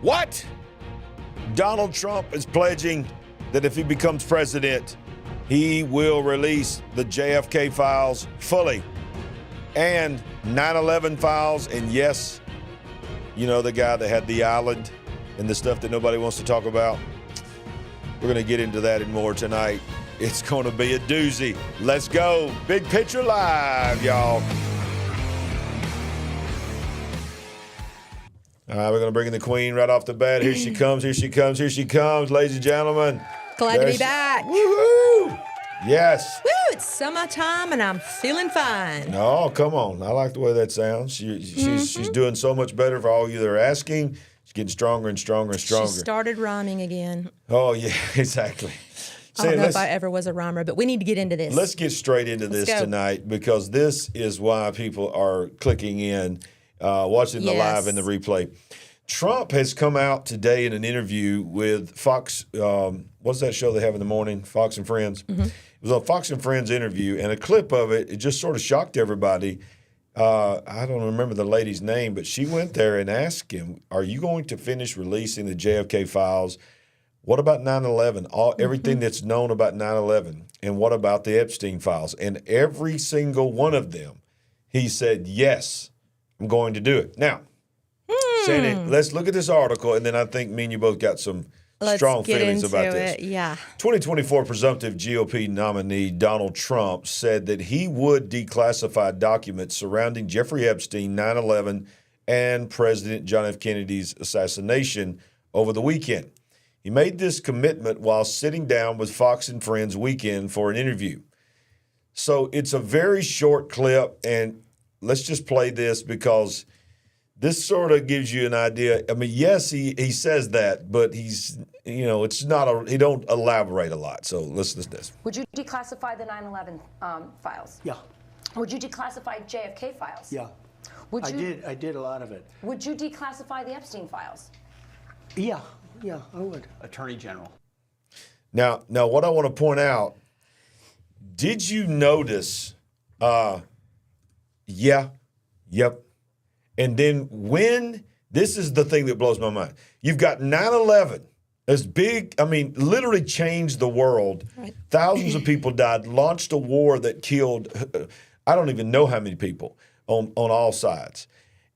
What? Donald Trump is pledging that if he becomes president, he will release the JFK files fully and 9/11 files. And yes, you know, the guy that had the island and the stuff that nobody wants to talk about. We're going to get into that and more tonight. It's going to be a doozy. Let's go. Big Picture Live, y'all. All right, we're going to bring in the queen right off the bat. Here she comes, here she comes, here she comes, ladies and gentlemen. Glad to be back. Woohoo! Yes. Woo, it's summertime and I'm feeling fine. Oh, come on. I like the way that sounds. She's doing so much better for all you that are asking. She's getting stronger and stronger and stronger. She started rhyming again. Oh, yeah, exactly. I don't know if I ever was a rhymer, but we need to get into this. Let's get straight into this tonight, because this is why people are clicking in, watching the live and the replay. Trump has come out today in an interview with Fox. What's that show they have in the morning? Fox and Friends. Mm-hmm. It was a Fox and Friends interview, and a clip of it just sort of shocked everybody. I don't remember the lady's name, but she went there and asked him, are you going to finish releasing the JFK files? What about 9/11? Everything that's known about 9/11. And what about the Epstein files? And every single one of them, he said, yes, I'm going to do it. Now, Sandy, let's look at this article, and then I think me and you both got some strong feelings about this. Yeah. 2024 presumptive GOP nominee Donald Trump said that he would declassify documents surrounding Jeffrey Epstein, 9/11, and President John F. Kennedy's assassination over the weekend. He made this commitment while sitting down with Fox and Friends Weekend for an interview. So it's a very short clip, and let's just play this because this sort of gives you an idea. I mean, yes, he says that, but he's, you know, it's not he don't elaborate a lot. So let's listen to this. Would you declassify the 9/11 files? Yeah. Would you declassify JFK files? Yeah. I did a lot of it. Would you declassify the Epstein files? Yeah, I would. Attorney General. Now, what I want to point out, did you notice, yep. And then this is the thing that blows my mind. You've got 9/11, as big, I mean, literally changed the world. Right. Thousands of people died, launched a war that killed, I don't even know how many people on all sides.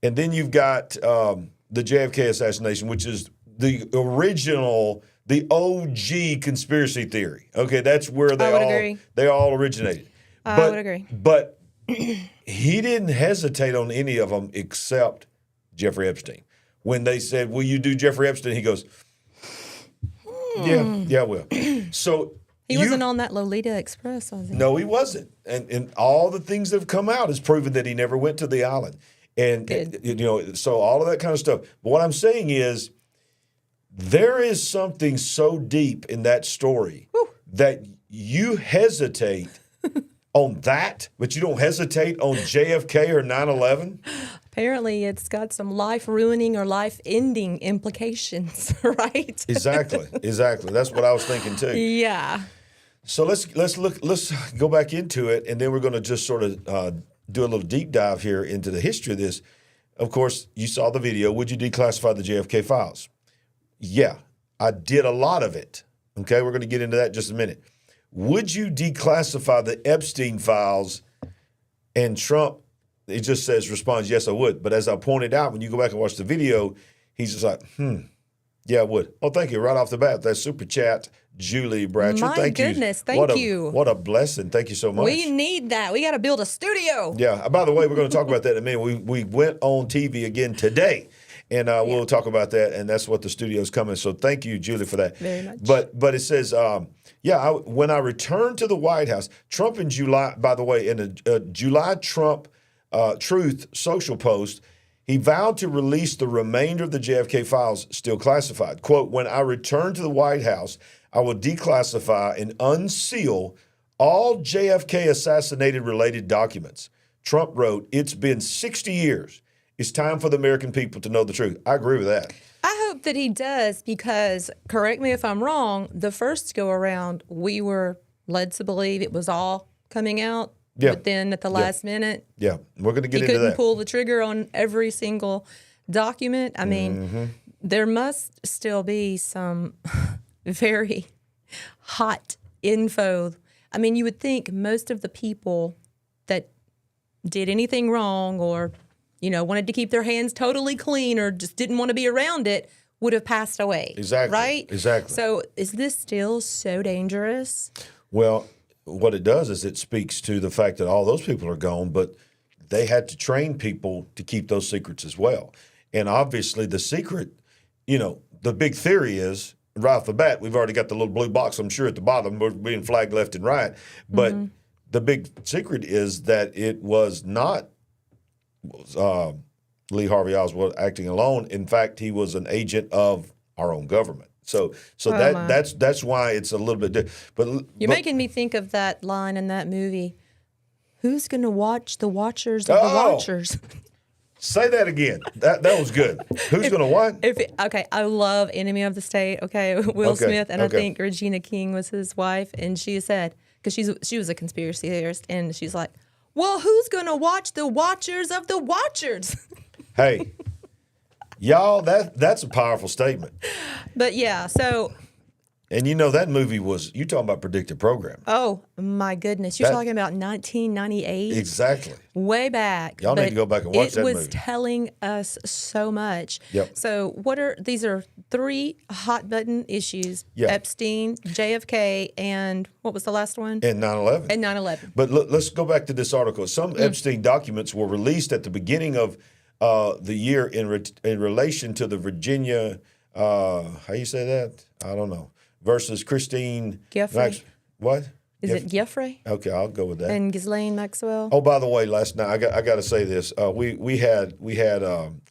And then you've got the JFK assassination, which is the original, the OG conspiracy theory. Okay, that's where they all originated. I would agree. But he didn't hesitate on any of them except Jeffrey Epstein. When they said, will you do Jeffrey Epstein? He goes, yeah, I will. So he wasn't on that Lolita Express, was he? No, he wasn't. And all the things that have come out has proven that he never went to the island. And, you know, so all of that kind of stuff. But what I'm saying is, there is something so deep in that story that you hesitate on that, but you don't hesitate on JFK or 9/11? Apparently, it's got some life-ruining or life-ending implications, right? Exactly. That's what I was thinking too. Yeah. So let's go back into it, and then we're going to just sort of do a little deep dive here into the history of this. Of course, you saw the video. Would you declassify the JFK files? Yeah, I did a lot of it. Okay, we're going to get into that in just a minute. Would you declassify the Epstein files? And Trump, it just responds, yes, I would. But as I pointed out, when you go back and watch the video, he's just like, yeah, I would. Oh, thank you. Right off the bat, that super chat, Julie Bratcher. My goodness, thank you. What a blessing. Thank you so much. We need that. We got to build a studio. Yeah. By the way, we're going to talk about that in a minute. We went on TV again today. And we'll talk about that, and that's what the studio's coming. So thank you, Julie, for that. Very much. But it says, when I returned to the White House, Trump in July, by the way, in a July Trump Truth social post, he vowed to release the remainder of the JFK files still classified. Quote, when I return to the White House, I will declassify and unseal all JFK assassinated related documents. Trump wrote, it's been 60 years. It's time for the American people to know the truth. I agree with that. I hope that he does because, correct me if I'm wrong, the first go around, we were led to believe it was all coming out. Yeah. But then at the last minute, we're going to get into that. He couldn't pull the trigger on every single document. I mean, there must still be some very hot info. I mean, you would think most of the people that did anything wrong or, wanted to keep their hands totally clean or just didn't want to be around it would have passed away. Exactly. Right? Exactly. So is this still so dangerous? Well, what it does is it speaks to the fact that all those people are gone, but they had to train people to keep those secrets as well. And obviously the secret, the big theory is, right off the bat, we've already got the little blue box, I'm sure, at the bottom. We're being flagged left and right. But the big secret is that it was not Lee Harvey Oswald acting alone. In fact, he was an agent of our own government. So that's why it's a little bit different. But you're making me think of that line in that movie. Who's going to watch the watchers of the watchers? Say that again. That was good. Who's going to what? Okay, I love Enemy of the State. Okay, Will Smith, and I think Regina King was his wife, and she said, because she was a conspiracy theorist, and she's like, well, who's going to watch the watchers of the watchers? Hey, y'all, that's a powerful statement. But yeah, so. And that movie was, you talking about predictive programming. Oh, my goodness. You're talking about 1998? Exactly. Way back. Y'all need to go back and watch that movie. It was telling us so much. Yep. So these are 3 hot button issues. Yep. Epstein, JFK, and what was the last one? And 9/11. And 9/11. But let's go back to this article. Some Epstein documents were released at the beginning of the year in relation to the Virginia, how you say that? I don't know. Versus Christine. Geoffrey. What? Is it Geoffrey? Okay, I'll go with that. And Ghislaine Maxwell. Oh, by the way, last night I got to say this. We had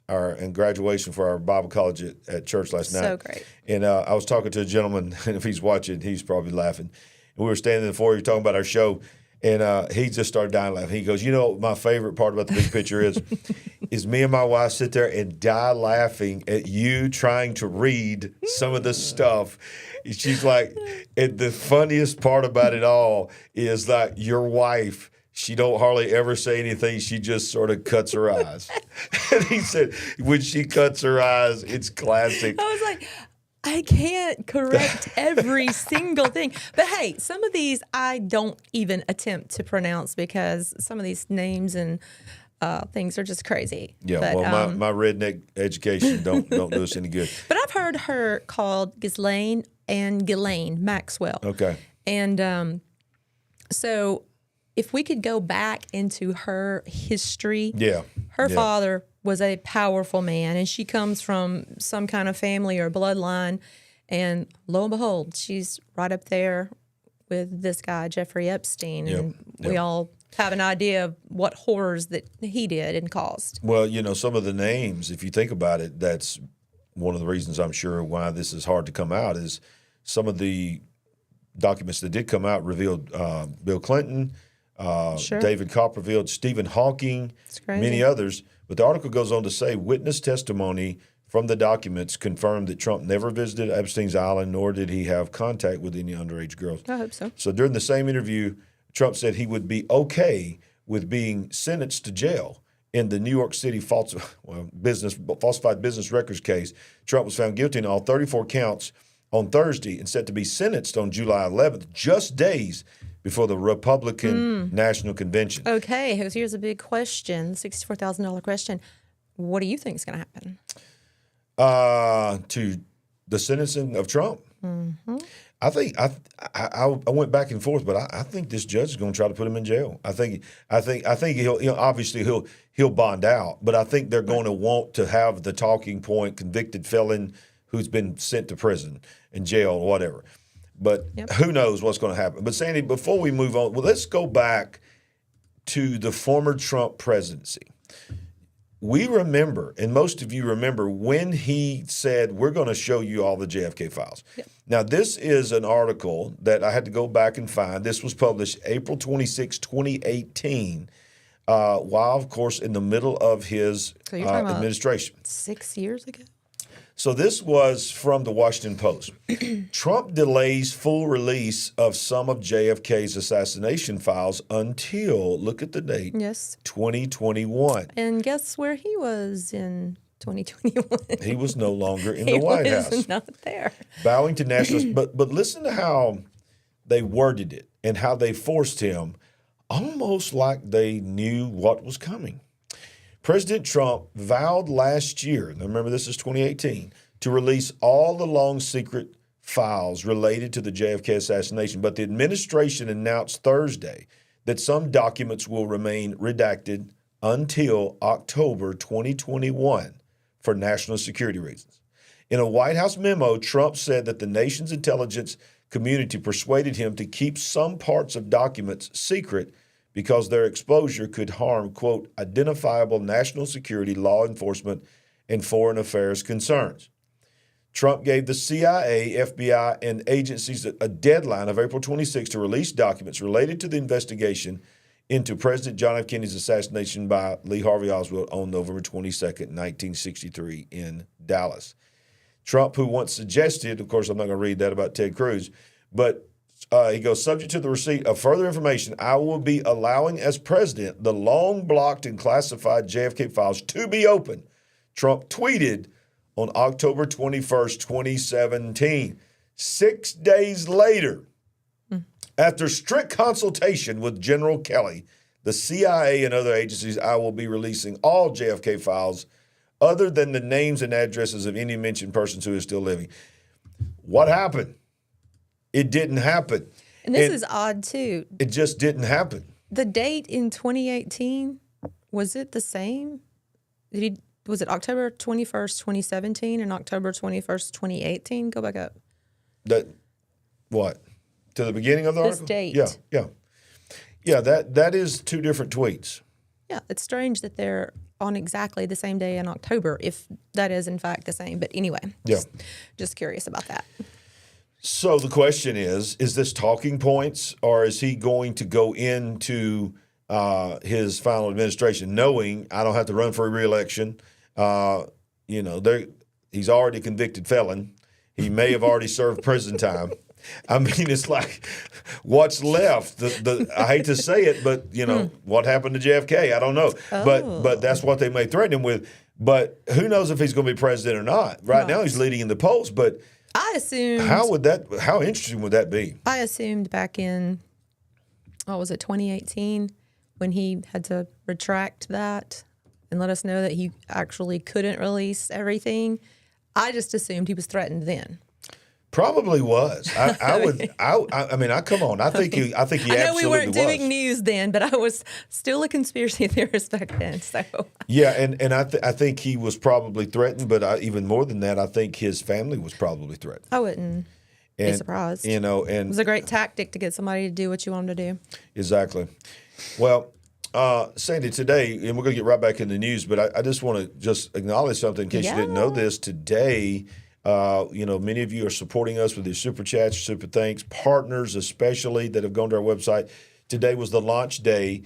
our graduation for our Bible college at church last night. So great. And I was talking to a gentleman, and if he's watching, he's probably laughing. And we were standing in the foyer talking about our show, and he just started dying laughing. He goes, my favorite part about the big picture is me and my wife sit there and die laughing at you trying to read some of the stuff. She's like, and the funniest part about it all is like your wife, she don't hardly ever say anything. She just sort of cuts her eyes. And he said, when she cuts her eyes, it's classic. I was like, I can't correct every single thing. But hey, some of these I don't even attempt to pronounce because some of these names and things are just crazy. Yeah, but, well, my redneck education don't do us any good. But I've heard her called Ghislaine and Ghislaine Maxwell. Okay. And so if we could go back into her history, her father was a powerful man, and she comes from some kind of family or bloodline, and lo and behold, she's right up there with this guy, Jeffrey Epstein, and we all have an idea of what horrors that he did and caused. Well, some of the names, if you think about it, that's one of the reasons I'm sure why this is hard to come out is some of the documents that did come out revealed Bill Clinton, David Copperfield, Stephen Hawking, many others. But the article goes on to say witness testimony from the documents confirmed that Trump never visited Epstein's island, nor did he have contact with any underage girls. I hope so. So during the same interview, Trump said he would be okay with being sentenced to jail in the New York City falsified business records case. Trump was found guilty on all 34 counts on Thursday and set to be sentenced on July 11th, just days before the Republican National Convention. Okay, here's a big question, $64,000 question. What do you think is going to happen? To the sentencing of Trump? Mm-hmm. I think I went back and forth, but I think this judge is going to try to put him in jail. I think he'll obviously he'll bond out, but I think they're going to want to have the talking point convicted felon who's been sent to prison and jail or whatever. But who knows what's going to happen. But Sandy, before we move on, let's go back to the former Trump presidency. We remember, and most of you remember, when he said, we're going to show you all the JFK files. Yep. Now, this is an article that I had to go back and find. This was published April 26, 2018, while, of course, in the middle of his administration. 6 years ago? So this was from the Washington Post. Trump delays full release of some of JFK's assassination files until, look at the date, 2021. And guess where he was in 2021. He was no longer in the White House. He was not there. Bowing to nationalists. But listen to how they worded it and how they forced him, almost like they knew what was coming. President Trump vowed last year, now remember this is 2018, to release all the long secret files related to the JFK assassination. But the administration announced Thursday that some documents will remain redacted until October 2021 for national security reasons. In a White House memo, Trump said that the nation's intelligence community persuaded him to keep some parts of documents secret because their exposure could harm, quote, identifiable national security, law enforcement, and foreign affairs concerns. Trump gave the CIA, FBI, and agencies a deadline of April 26 to release documents related to the investigation into President John F. Kennedy's assassination by Lee Harvey Oswald on November 22nd, 1963 in Dallas. Trump, who once suggested, of course, I'm not going to read that about Ted Cruz, but he goes, subject to the receipt of further information, I will be allowing as president the long blocked and classified JFK files to be open. Trump tweeted on October 21st, 2017. 6 days later, after strict consultation with General Kelly, the CIA and other agencies, I will be releasing all JFK files other than the names and addresses of any mentioned persons who are still living. What happened? It didn't happen. And this is odd, too. It just didn't happen. The date in 2018, was it the same? Was it October 21st, 2017 and October 21st, 2018? Go back up. What? To the beginning of the article? This date. Yeah. Yeah, that is two different tweets. Yeah, it's strange that they're on exactly the same day in October, if that is in fact the same. But anyway, just curious about that. So the question is this talking points, or is he going to go into his final administration knowing I don't have to run for a re-election? He's already a convicted felon. He may have already served prison time. I mean, it's like, what's left? I hate to say it, but what happened to JFK? I don't know. Oh. But that's what they may threaten him with. But who knows if he's going to be president or not? Right now, he's leading in the polls. But I assumed. How interesting would that be? I assumed back in, 2018, when he had to retract that and let us know that he actually couldn't release everything. I just assumed he was threatened then. Probably was. I would. Come on. I think he absolutely was. I know we weren't doing news then, but I was still a conspiracy theorist back then. So yeah, and I think he was probably threatened, but even more than that, I think his family was probably threatened. I wouldn't be surprised. And it was a great tactic to get somebody to do what you want them to do. Exactly. Well, Sandy, today, and we're going to get right back in the news, but I just want to just acknowledge something in case you didn't know this. Today, many of you are supporting us with your super chats, super thanks, partners especially that have gone to our website. Today was the launch day.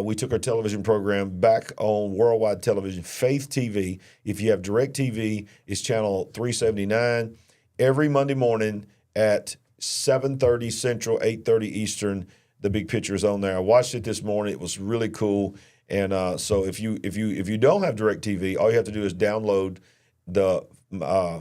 We took our television program back on worldwide television, Faith TV. If you have DirecTV, it's channel 379. Every Monday morning at 7:30 Central, 8:30 Eastern, the big picture is on there. I watched it this morning. It was really cool. And so if you don't have DirecTV, all you have to do is download the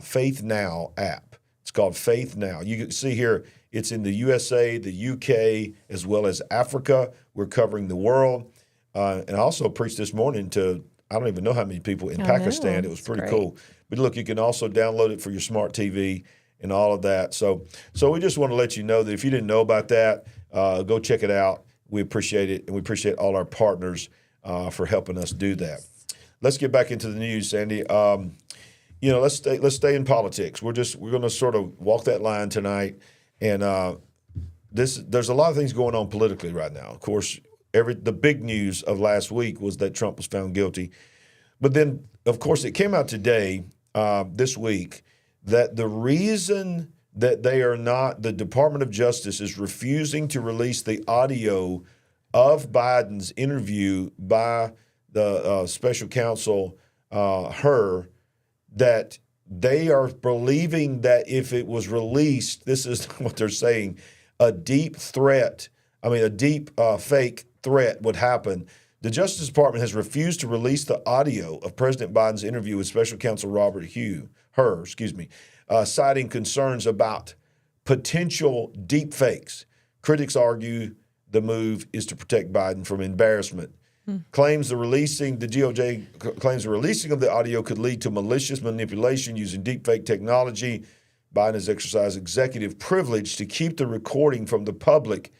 Faith Now app. It's called Faith Now. You can see here it's in the USA, the UK, as well as Africa. We're covering the world. And I also preached this morning to, I don't even know how many people in Pakistan. It was pretty cool. But look, you can also download it for your smart TV and all of that. So we just want to let you know that if you didn't know about that, go check it out. We appreciate it, and we appreciate all our partners for helping us do that. Let's get back into the news, Sandy. Let's stay in politics. We're going to sort of walk that line tonight, and there's a lot of things going on politically right now. Of course, the big news of last week was that Trump was found guilty, but then of course it came out today, this week, that the reason that the Department of Justice is refusing to release the audio of Biden's interview by the special counsel, that they are believing that if it was released, this is what they're saying, a deep fake threat would happen. The Justice Department has refused to release the audio of President Biden's interview with Special Counsel Robert Hur, citing concerns about potential deep fakes. Critics argue the move is to protect Biden from embarrassment. The DOJ claims the releasing of the audio could lead to malicious manipulation using deepfake technology. Biden has exercised executive privilege to keep the recording from the public.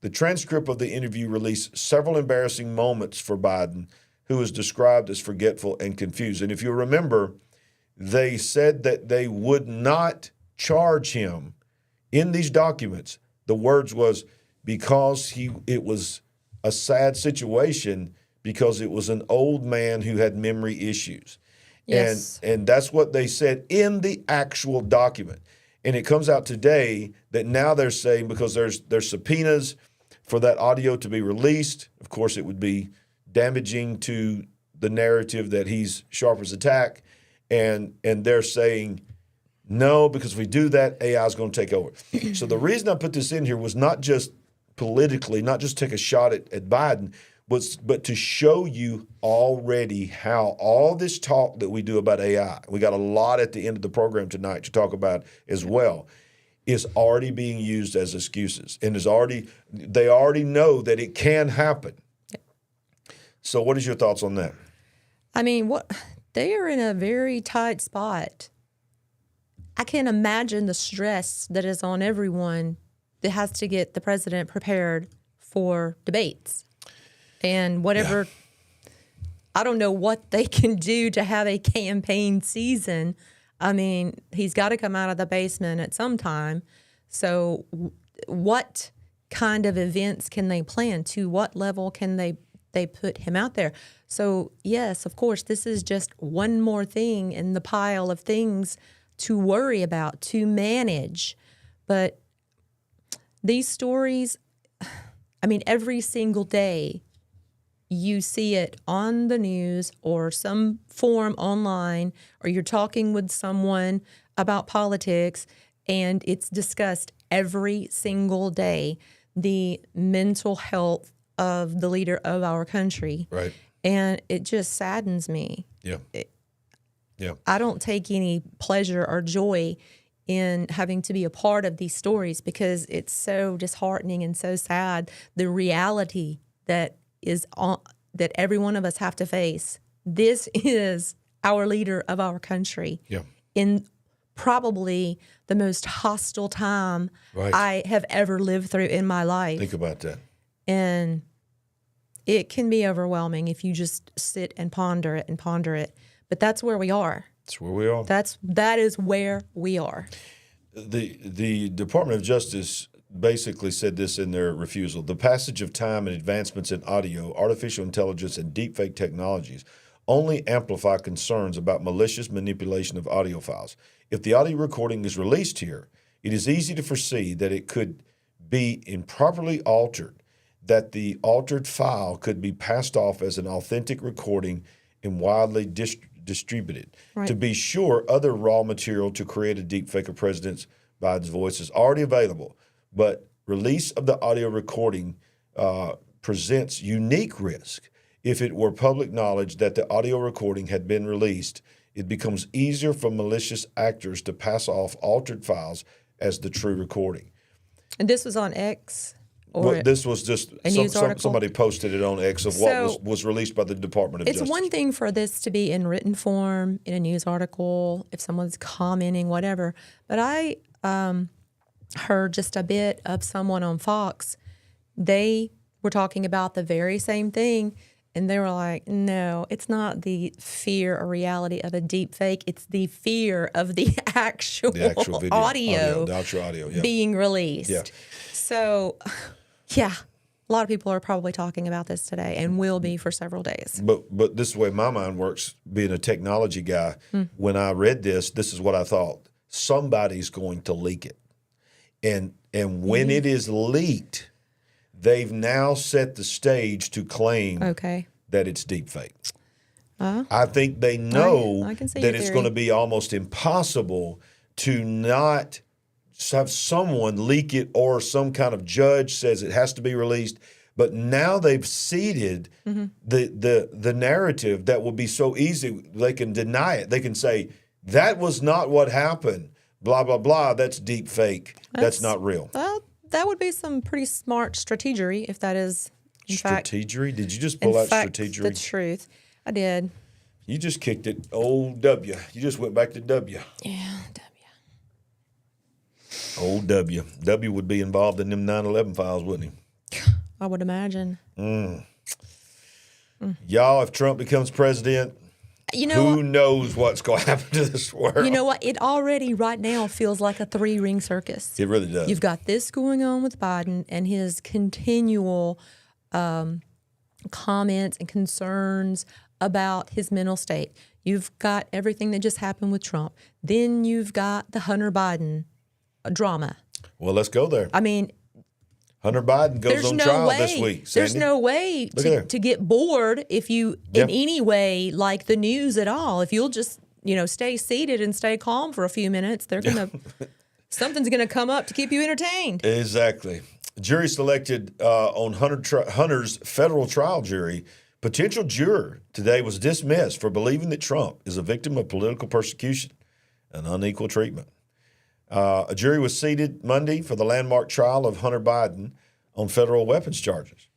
The transcript of the interview released several embarrassing moments for Biden, who was described as forgetful and confused. And if you remember, they said that they would not charge him in these documents. The words was because it was a sad situation because it was an old man who had memory issues. Yes. And that's what they said in the actual document. And it comes out today that now they're saying because there's subpoenas for that audio to be released. Of course, it would be damaging to the narrative that he's sharp as a tack. And they're saying, no, because if we do that, AI is going to take over. So the reason I put this in here was not just politically, not just take a shot at Biden, but to show you already how all this talk that we do about AI, we got a lot at the end of the program tonight to talk about as well, is already being used as excuses. And they already know that it can happen. So what is your thoughts on that? I mean, they are in a very tight spot. I can't imagine the stress that is on everyone that has to get the president prepared for debates and whatever. Yeah. I don't know what they can do to have a campaign season. I mean, he's got to come out of the basement at some time. So what kind of events can they plan? To what level can they put him out there? So, yes, of course, this is just one more thing in the pile of things to worry about, to manage. But these stories, I mean, every single day you see it on the news or some form online, or you're talking with someone about politics, and it's discussed every single day, the mental health of the leader of our country. Right. And it just saddens me. Yeah. Yeah. I don't take any pleasure or joy in having to be a part of these stories because it's so disheartening and so sad. The reality that every one of us have to face. This is our leader of our country. Yeah. In probably the most hostile time I have ever lived through in my life. Think about that. And it can be overwhelming if you just sit and ponder it. But that's where we are. That's where we are. That is where we are. The Department of Justice basically said this in their refusal. The passage of time and advancements in audio, artificial intelligence, and deepfake technologies only amplify concerns about malicious manipulation of audio files. If the audio recording is released here, it is easy to foresee that it could be improperly altered, that the altered file could be passed off as an authentic recording and widely distributed. Right. To be sure, other raw material to create a deepfake of President Biden's voice is already available, but release of the audio recording presents unique risk. If it were public knowledge that the audio recording had been released, it becomes easier for malicious actors to pass off altered files as the true recording. And this was on X? Or this was just somebody posted it on X of what was released by the Department of Justice. It's one thing for this to be in written form, in a news article, if someone's commenting, whatever. But I heard just a bit of someone on Fox. They were talking about the very same thing, and they were like, no, it's not the fear or reality of a deep fake. It's the fear of the actual video, audio being released. Yeah. So, yeah, a lot of people are probably talking about this today and will be for several days. But this is the way my mind works, being a technology guy. When I read this is what I thought. Somebody's going to leak it. And when it is leaked, they've now set the stage to claim that it's deep fake. I think they know that it's going to be almost impossible to not have someone leak it, or some kind of judge says it has to be released. But now they've seeded the narrative that will be so easy. They can deny it. They can say, that was not what happened. Blah, blah, blah. That's deep fake. That's not real. Well, that would be some pretty smart strategery if that is, in fact. Strategery? Did you just pull out strategery? The truth. I did. You just kicked it. Old W. You just went back to W. Yeah, W. Old W. W would be involved in them 9/11 files, wouldn't he? I would imagine. Y'all, if Trump becomes president, who knows what's going to happen to this world? You know what? It already right now feels like a three-ring circus. It really does. You've got this going on with Biden and his continual comments and concerns about his mental state. You've got everything that just happened with Trump. Then you've got the Hunter Biden drama. Well, let's go there. I mean, Hunter Biden goes on trial this week. Sandy. There's no way to get bored if you in any way like the news at all. If you'll just stay seated and stay calm for a few minutes, they're gonna something's gonna come up to keep you entertained. Exactly. Jury selected on Hunter's federal trial jury. Potential juror today was dismissed for believing that Trump is a victim of political persecution and unequal treatment. A jury was seated Monday for the landmark trial of Hunter Biden on federal weapons charges.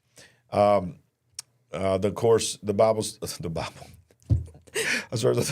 Of course, the Bible. That's what the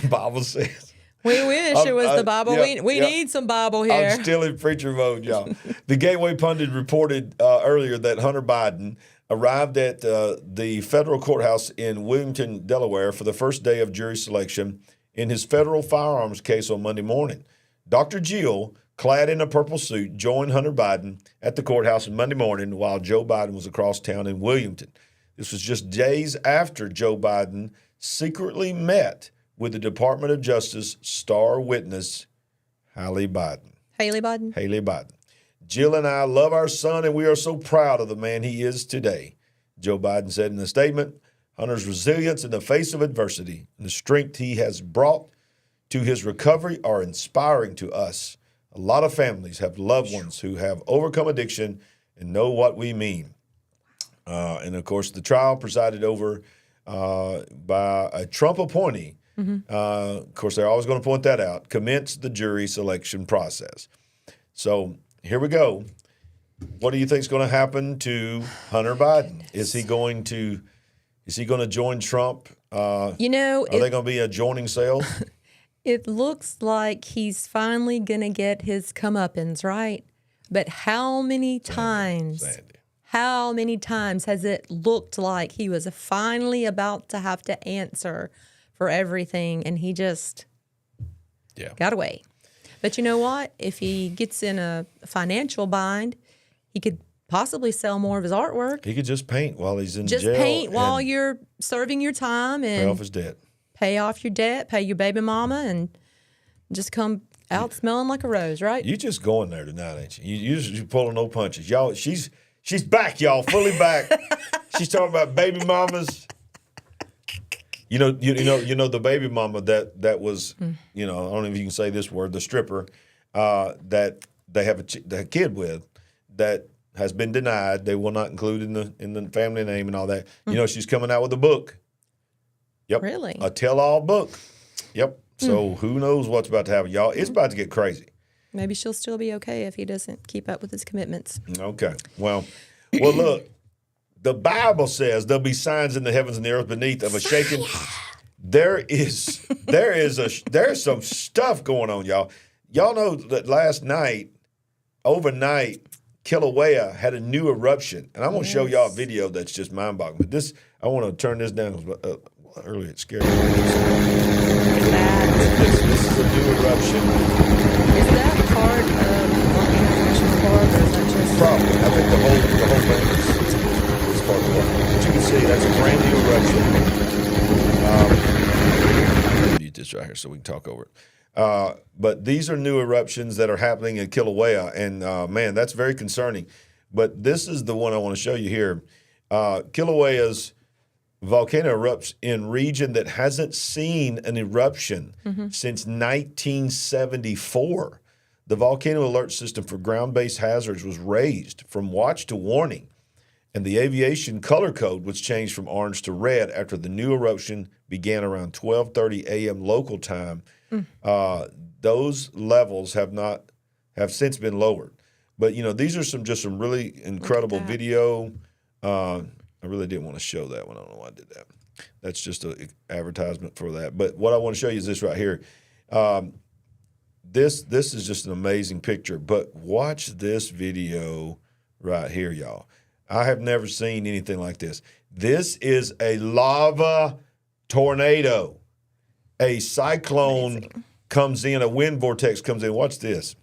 Bible says. We wish it was the Bible. We need some Bible here. I'm still in preacher mode, y'all. The Gateway Pundit reported earlier that Hunter Biden arrived at the federal courthouse in Wilmington, Delaware, for the first day of jury selection in his federal firearms case on Monday morning. Dr. Jill, clad in a purple suit, joined Hunter Biden at the courthouse on Monday morning while Joe Biden was across town in Wilmington. This was just days after Joe Biden secretly met with the Department of Justice star witness, Haley Biden. Haley Biden. Jill and I love our son, and we are so proud of the man he is today, Joe Biden said in a statement. Hunter's resilience in the face of adversity and the strength he has brought to his recovery are inspiring to us. A lot of families have loved ones who have overcome addiction and know what we mean. And, of course, the trial presided over by a Trump appointee. Of course, they're always going to point that out, commenced the jury selection process. So here we go. What do you think is going to happen to Hunter Biden? Is he going to join Trump? Are they going to be a joining sale? It looks like he's finally going to get his comeuppance, right? But how many times has it looked like he was finally about to have to answer for everything, and he just got away? But you know what? If he gets in a financial bind, he could possibly sell more of his artwork. He could just paint while he's in jail. Just paint while you're serving your time and pay off his debt. Pay off your debt, pay your baby mama, and just come out smelling like a rose, right? You just going there tonight, ain't you? You're pulling no punches. Y'all, she's back, y'all, fully back. She's talking about baby mamas. You know the baby mama that was, I don't know if you can say this word, the stripper that they have a kid with that has been denied. They will not include in the family name and all that. She's coming out with a book. Yep. Really? A tell-all book. Yep. So who knows what's about to happen, y'all? It's about to get crazy. Maybe she'll still be okay if he doesn't keep up with his commitments. Okay. Well, look. The Bible says there'll be signs in the heavens and the earth beneath of a shaking. There's some stuff going on, y'all. Y'all know that overnight, Kilauea had a new eruption, and I'm going to show y'all a video that's just mind-boggling. But I want to turn this down. Earlier, it scared me. This is a new eruption. Is that part of Volcano National Park, or is that just probably? I think the whole thing is part of it. But you can see that's a brand new eruption. Mute this right here so we can talk over it. But these are new eruptions that are happening in Kilauea, and man, that's very concerning. But this is the one I want to show you here. Kilauea's volcano erupts in region that hasn't seen an eruption since 1974. The volcano alert system for ground-based hazards was raised from watch to warning And the aviation color code was changed from orange to red after the new eruption began around 12:30 a.m. local time. Those levels have since been lowered. But these are some really incredible video. I really didn't want to show that one. I don't know why I did that. That's just an advertisement for that. But what I want to show you is this right here. This is just an amazing picture. But watch this video right here, y'all. I have never seen anything like this. This is a lava tornado. A cyclone comes in, a wind vortex comes in. Watch this.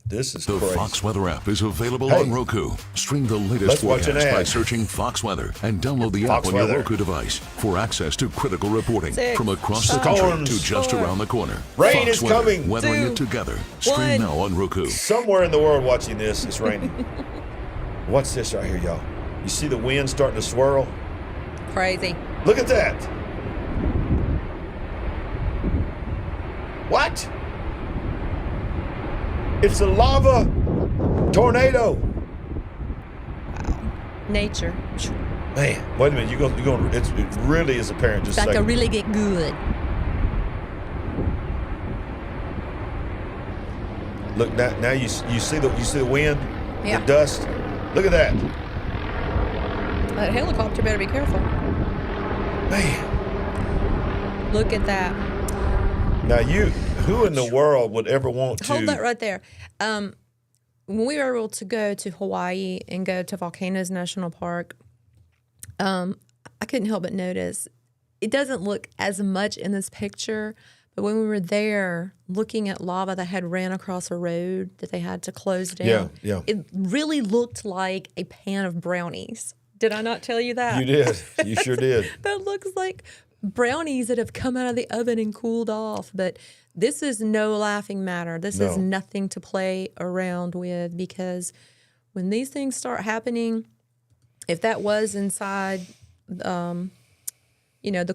This is crazy. The Fox Weather app is available on Roku. Stream the latest forecast by searching Fox Weather and download the app on your Roku device for access to critical reporting from across the country to just around the corner. Rain is coming. Weathering it together. Stream now on Roku. Somewhere in the world watching this, it's raining. What's this right here, y'all? You see the wind starting to swirl? Crazy. Look at that. What? It's a lava tornado. Wow. Nature. Man, wait a minute. You're going. It really is apparent. Just it's like to really get good. Look now. You see the wind, yeah. The dust. Look at that. That helicopter better be careful. Man. Look at that. Now who in the world would ever want to... Hold that right there. When we were able to go to Hawaii and go to Volcanoes National Park, I couldn't help but notice it doesn't look as much in this picture, but when we were there looking at lava that had ran across a road that they had to close down, it really looked like a pan of brownies. Did I not tell you that? You did. You sure did. That looks like brownies that have come out of the oven and cooled off. But this is no laughing matter. This is nothing to play around with, because when these things start happening, if that was inside, the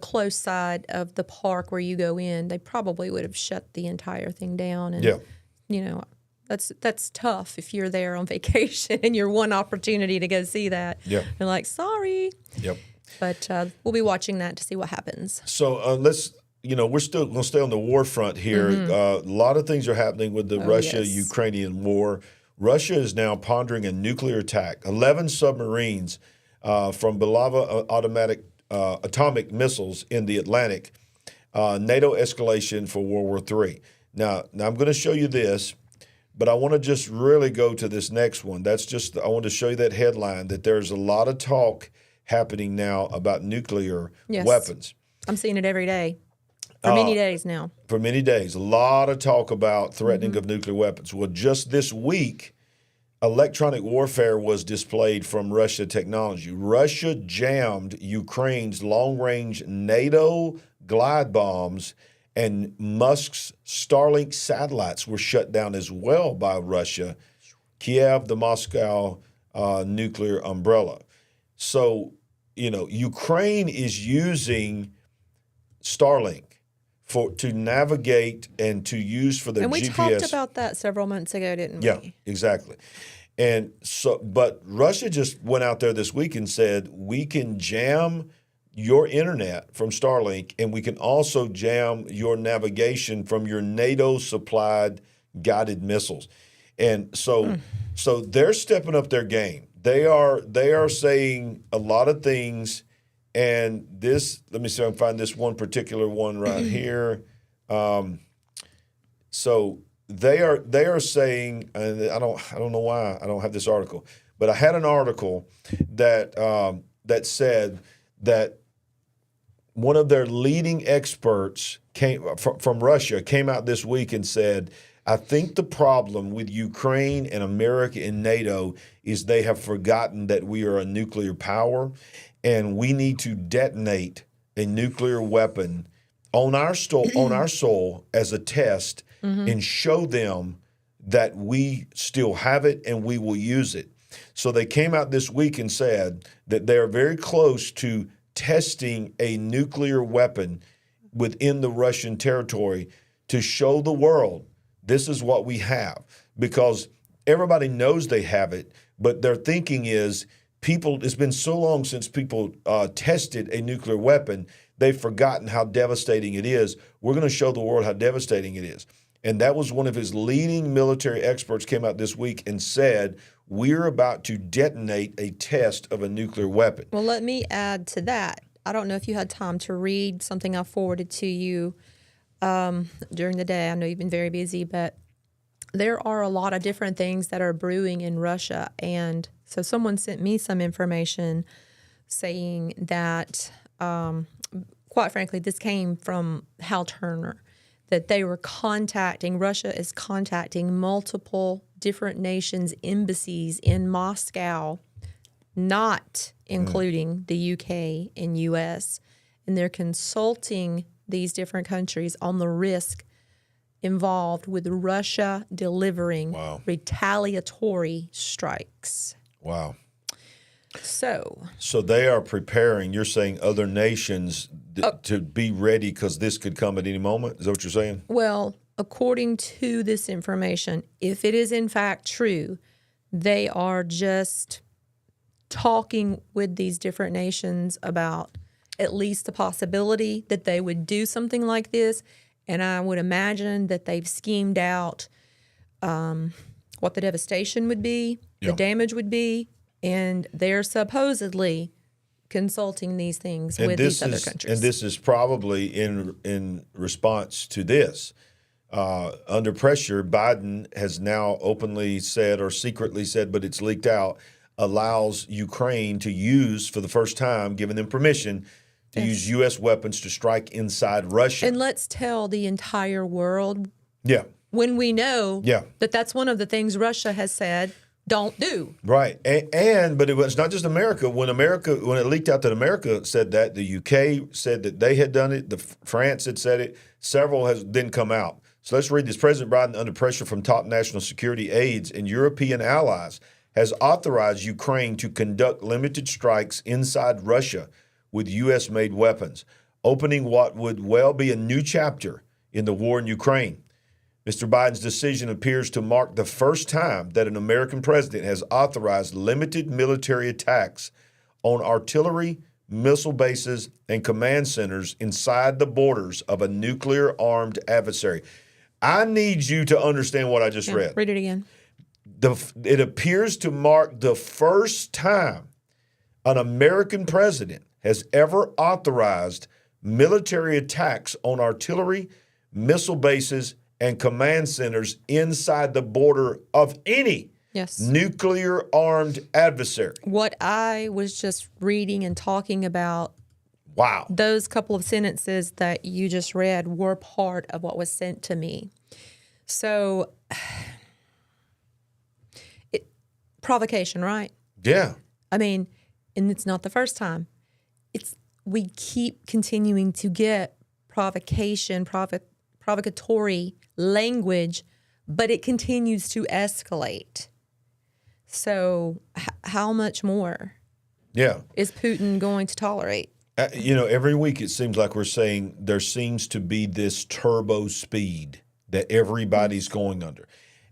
close side of the park where you go in, they probably would have shut the entire thing down. And, that's tough if you're there on vacation and you're one opportunity to go see that. Yeah. You're like, sorry. Yep. But we'll be watching that to see what happens. So let's, we're still going to stay on the war front here. A lot of things are happening with the Russia-Ukrainian war. Russia is now pondering a nuclear attack. 11 submarines from Belava atomic missiles in the Atlantic. NATO escalation for World War III. Now I'm going to show you this, but I want to just really go to this next one. I want to show you that headline, that there's a lot of talk happening now about nuclear weapons. I'm seeing it every day for many days now. For many days. A lot of talk about threatening of nuclear weapons. Well, just this week, electronic warfare was displayed from Russia technology. Russia jammed Ukraine's long-range NATO glide bombs, and Musk's Starlink satellites were shut down as well by Russia. Kiev, the Moscow nuclear umbrella. So, Ukraine is using Starlink to navigate and to use for their GPS. And we talked about that several months ago, didn't we? Yeah, exactly. And so, but Russia just went out there this week and said, we can jam your internet from Starlink, and we can also jam your navigation from your NATO-supplied guided missiles. And so they're stepping up their game. They are saying a lot of things, and this, let me see if I can find this one particular one right here. So they are saying, and I don't know why I don't have this article, but I had an article that that said that one of their leading experts from Russia came out this week and said, I think the problem with Ukraine and America and NATO is they have forgotten that we are a nuclear power, and we need to detonate a nuclear weapon on our soil as a test and show them that we still have it and we will use it. So they came out this week and said that they are very close to testing a nuclear weapon within the Russian territory to show the world this is what we have, because everybody knows they have it, but their thinking is it's been so long since people tested a nuclear weapon, they've forgotten how devastating it is. We're going to show the world how devastating it is. And that was one of his leading military experts came out this week and said, we're about to detonate a test of a nuclear weapon. Well, let me add to that. I don't know if you had time to read something I forwarded to you during the day. I know you've been very busy, but there are a lot of different things that are brewing in Russia. And so someone sent me some information saying that, quite frankly, this came from Hal Turner, that they were Russia is contacting multiple different nations' embassies in Moscow, not including the UK and US, and they're consulting these different countries on the risk involved with Russia delivering retaliatory strikes. Wow. So they are preparing, you're saying other nations to be ready because this could come at any moment? Is that what you're saying? Well, according to this information, if it is in fact true, they are just talking with these different nations about at least the possibility that they would do something like this. And I would imagine that they've schemed out what the devastation would be, the damage would be, and they're supposedly consulting these things with these other countries. And this is probably in response to this. Under pressure, Biden has now openly said or secretly said, but it's leaked out, allows Ukraine to use, for the first time, giving them permission to use U.S. weapons to strike inside Russia. And let's tell the entire world when we know that that's one of the things Russia has said don't do. Right. But it was not just America. When it leaked out that America said that, the UK said that they had done it, France had said it, several has then come out. So let's read this. President Biden, under pressure from top national security aides and European allies, has authorized Ukraine to conduct limited strikes inside Russia with U.S.-made weapons, opening what would well be a new chapter in the war in Ukraine. Mr. Biden's decision appears to mark the first time that an American president has authorized limited military attacks on artillery, missile bases, and command centers inside the borders of a nuclear-armed adversary. I need you to understand what I just read. Read it again. It appears to mark the first time an American president has ever authorized military attacks on artillery, missile bases, and command centers inside the border of any nuclear-armed adversary. What I was just reading and talking about, those couple of sentences that you just read were part of what was sent to me. So, provocation, right? Yeah. I mean, and it's not the first time. We keep continuing to get provocatory language, but it continues to escalate. So how much more is Putin going to tolerate? Every week it seems like we're saying there seems to be this turbo speed that everybody's going under.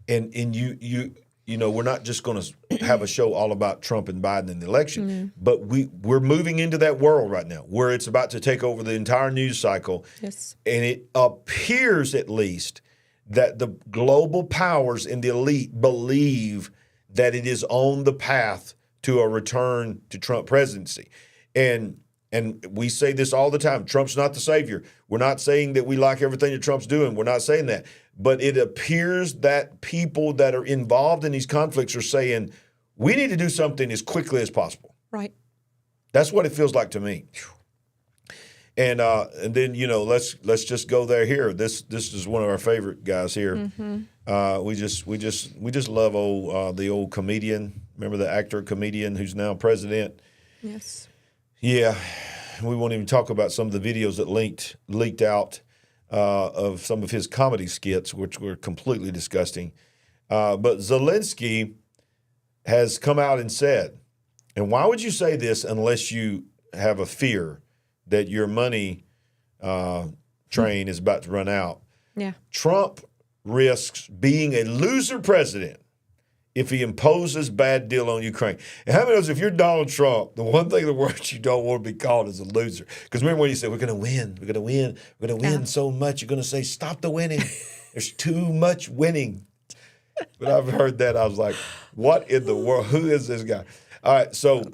And we're not just going to have a show all about Trump and Biden and the election, but we're moving into that world right now where it's about to take over the entire news cycle. Yes. And it appears at least that the global powers and the elite believe that it is on the path to a return to Trump presidency. And we say this all the time. Trump's not the savior. We're not saying that we like everything that Trump's doing. We're not saying that. But it appears that people that are involved in these conflicts are saying, we need to do something as quickly as possible. Right. That's what it feels like to me. And then, let's just go there here. This is one of our favorite guys here. Mm-hmm. We just love the old comedian. Remember the actor comedian who's now president? Yes. Yeah, we won't even talk about some of the videos that leaked out of some of his comedy skits, which were completely disgusting. But Zelenskyy has come out and said, and why would you say this unless you have a fear that your money train is about to run out? Yeah. Trump risks being a loser president if he imposes bad deal on Ukraine. And how many knows if you're Donald Trump, the one thing in the world you don't want to be called is a loser. Because remember when you said, we're going to win, we're going to win, we're going to win so much, you're going to say, stop the winning. There's too much winning. But I've heard that. I was like, what in the world? Who is this guy? All right, so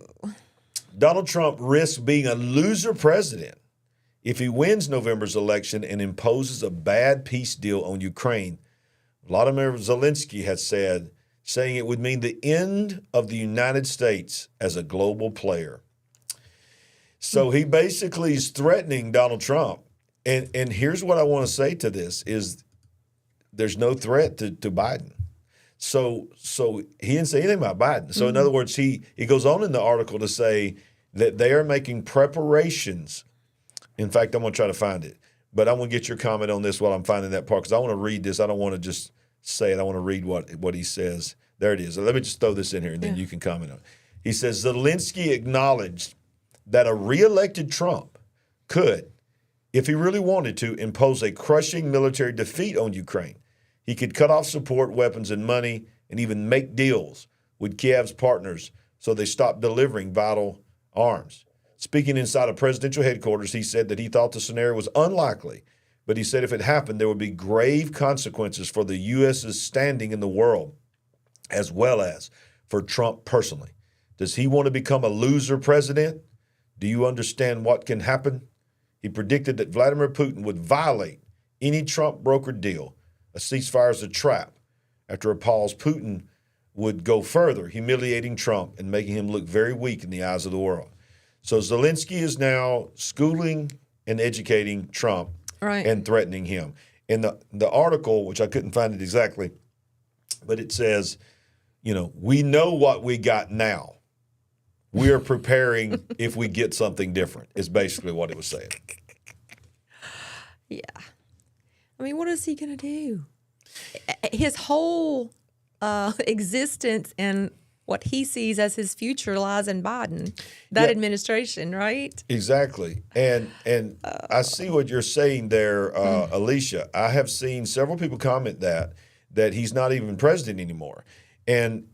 Donald Trump risks being a loser president if he wins November's election and imposes a bad peace deal on Ukraine. Vladimir Zelenskyy has said, saying it would mean the end of the United States as a global player. So he basically is threatening Donald Trump. And here's what I want to say to this is there's no threat to Biden. So he didn't say anything about Biden. So in other words, he goes on in the article to say that they are making preparations. In fact, I'm going to try to find it. But I'm going to get your comment on this while I'm finding that part because I want to read this. I don't want to just say it. I want to read what he says. There it is. Let me just throw this in here, and then you can comment on it. He says, Zelenskyy acknowledged that a reelected Trump could, if he really wanted to, impose a crushing military defeat on Ukraine. He could cut off support, weapons, and money, and even make deals with Kiev's partners so they stop delivering vital arms. Speaking inside of presidential headquarters, he said that he thought the scenario was unlikely, but he said if it happened, there would be grave consequences for the U.S.'s standing in the world, as well as for Trump personally. Does he want to become a loser president? Do you understand what can happen? He predicted that Vladimir Putin would violate any Trump-brokered deal. A ceasefire is a trap. After a pause, Putin would go further, humiliating Trump and making him look very weak in the eyes of the world. So Zelenskyy is now schooling and educating Trump and threatening him. In the article, which I couldn't find it exactly, but it says, we know what we got now. We are preparing if we get something different, is basically what it was saying. Yeah. I mean, what is he going to do? His whole existence and what he sees as his future lies in Biden, that administration, right? Exactly. And I see what you're saying there, Alicia. I have seen several people comment that he's not even president anymore. And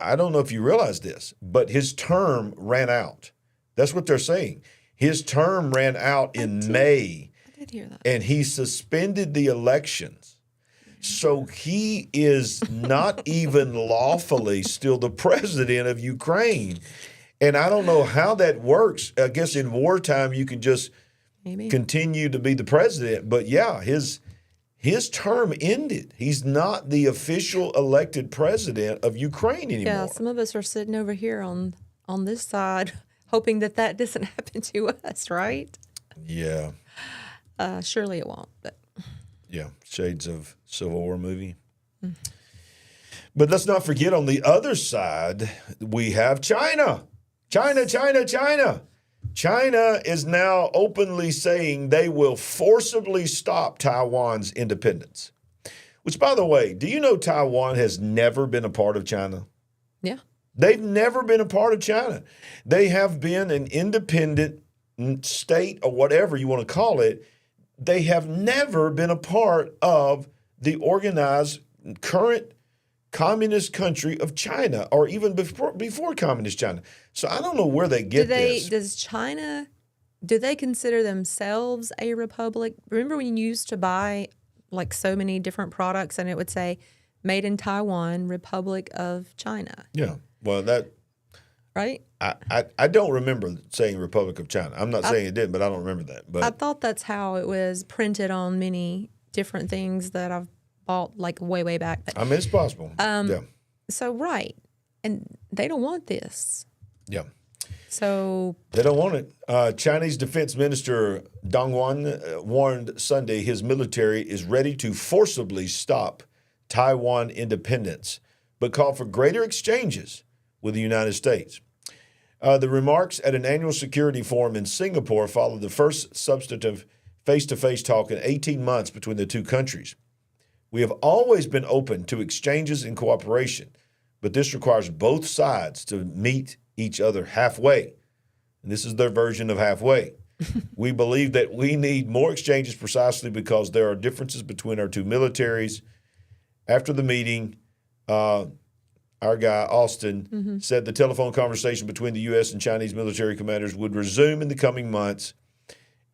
I don't know if you realize this, but his term ran out. That's what they're saying. His term ran out in May. I did hear that. And he suspended the elections. So he is not even lawfully still the president of Ukraine. And I don't know how that works. I guess in wartime you can just continue to be the president. But yeah, his term ended. He's not the official elected president of Ukraine anymore. Yeah, some of us are sitting over here on this side hoping that doesn't happen to us, right? Yeah. Surely it won't, but... Yeah, shades of Civil War movie. But let's not forget on the other side, we have China. China is now openly saying they will forcibly stop Taiwan's independence. Which, by the way, do you know Taiwan has never been a part of China? Yeah. They've never been a part of China. They have been an independent state or whatever you want to call it. They have never been a part of the organized current communist country of China or even before communist China. So I don't know where they get this. Do they consider themselves a republic? Remember when you used to buy like so many different products and it would say made in Taiwan, Republic of China? Yeah. Well, that... Right? I don't remember saying Republic of China. I'm not saying it did, but I don't remember that. But I thought that's how it was printed on many different things that I've bought like way back. But, I mean, it's possible. Yeah. So, right. And they don't want this. Yeah. So they don't want it. Chinese Defense Minister Dong Wan warned Sunday his military is ready to forcibly stop Taiwan independence, but called for greater exchanges with the United States. The remarks at an annual security forum in Singapore followed the first substantive face-to-face talk in 18 months between the two countries. We have always been open to exchanges and cooperation, but this requires both sides to meet each other halfway. And this is their version of halfway. We believe that we need more exchanges precisely because there are differences between our two militaries. After the meeting, our guy Austin, said the telephone conversation between the U.S. and Chinese military commanders would resume in the coming months.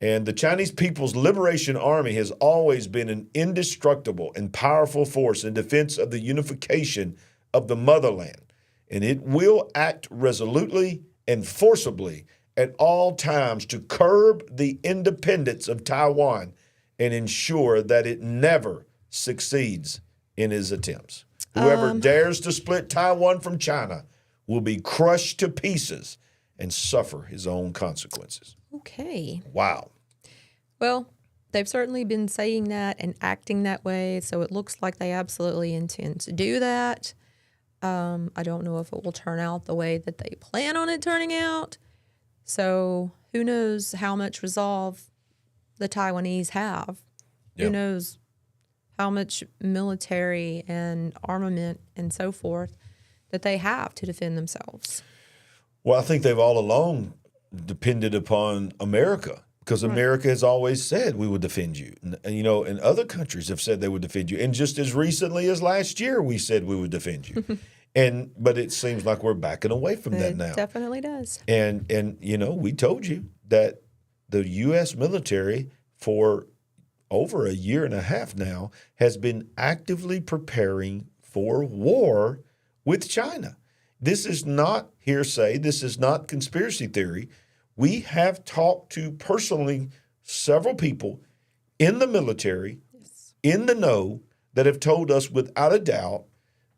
And the Chinese People's Liberation Army has always been an indestructible and powerful force in defense of the unification of the motherland. And it will act resolutely and forcibly at all times to curb the independence of Taiwan and ensure that it never succeeds in his attempts. Whoever dares to split Taiwan from China will be crushed to pieces and suffer his own consequences. Okay. Wow. Well, they've certainly been saying that and acting that way, so it looks like they absolutely intend to do that. I don't know if it will turn out the way that they plan on it turning out. So who knows how much resolve the Taiwanese have. Who knows how much military and armament and so forth that they have to defend themselves. Well, I think they've all along depended upon America because America has always said we would defend you. And, and other countries have said they would defend you. And just as recently as last year, we said we would defend you. But it seems like we're backing away from that now. It definitely does. And we told you that the U.S. military for over a year and a half now has been actively preparing for war with China. This is not hearsay. This is not conspiracy theory. We have talked to personally several people in the military, in the know, that have told us without a doubt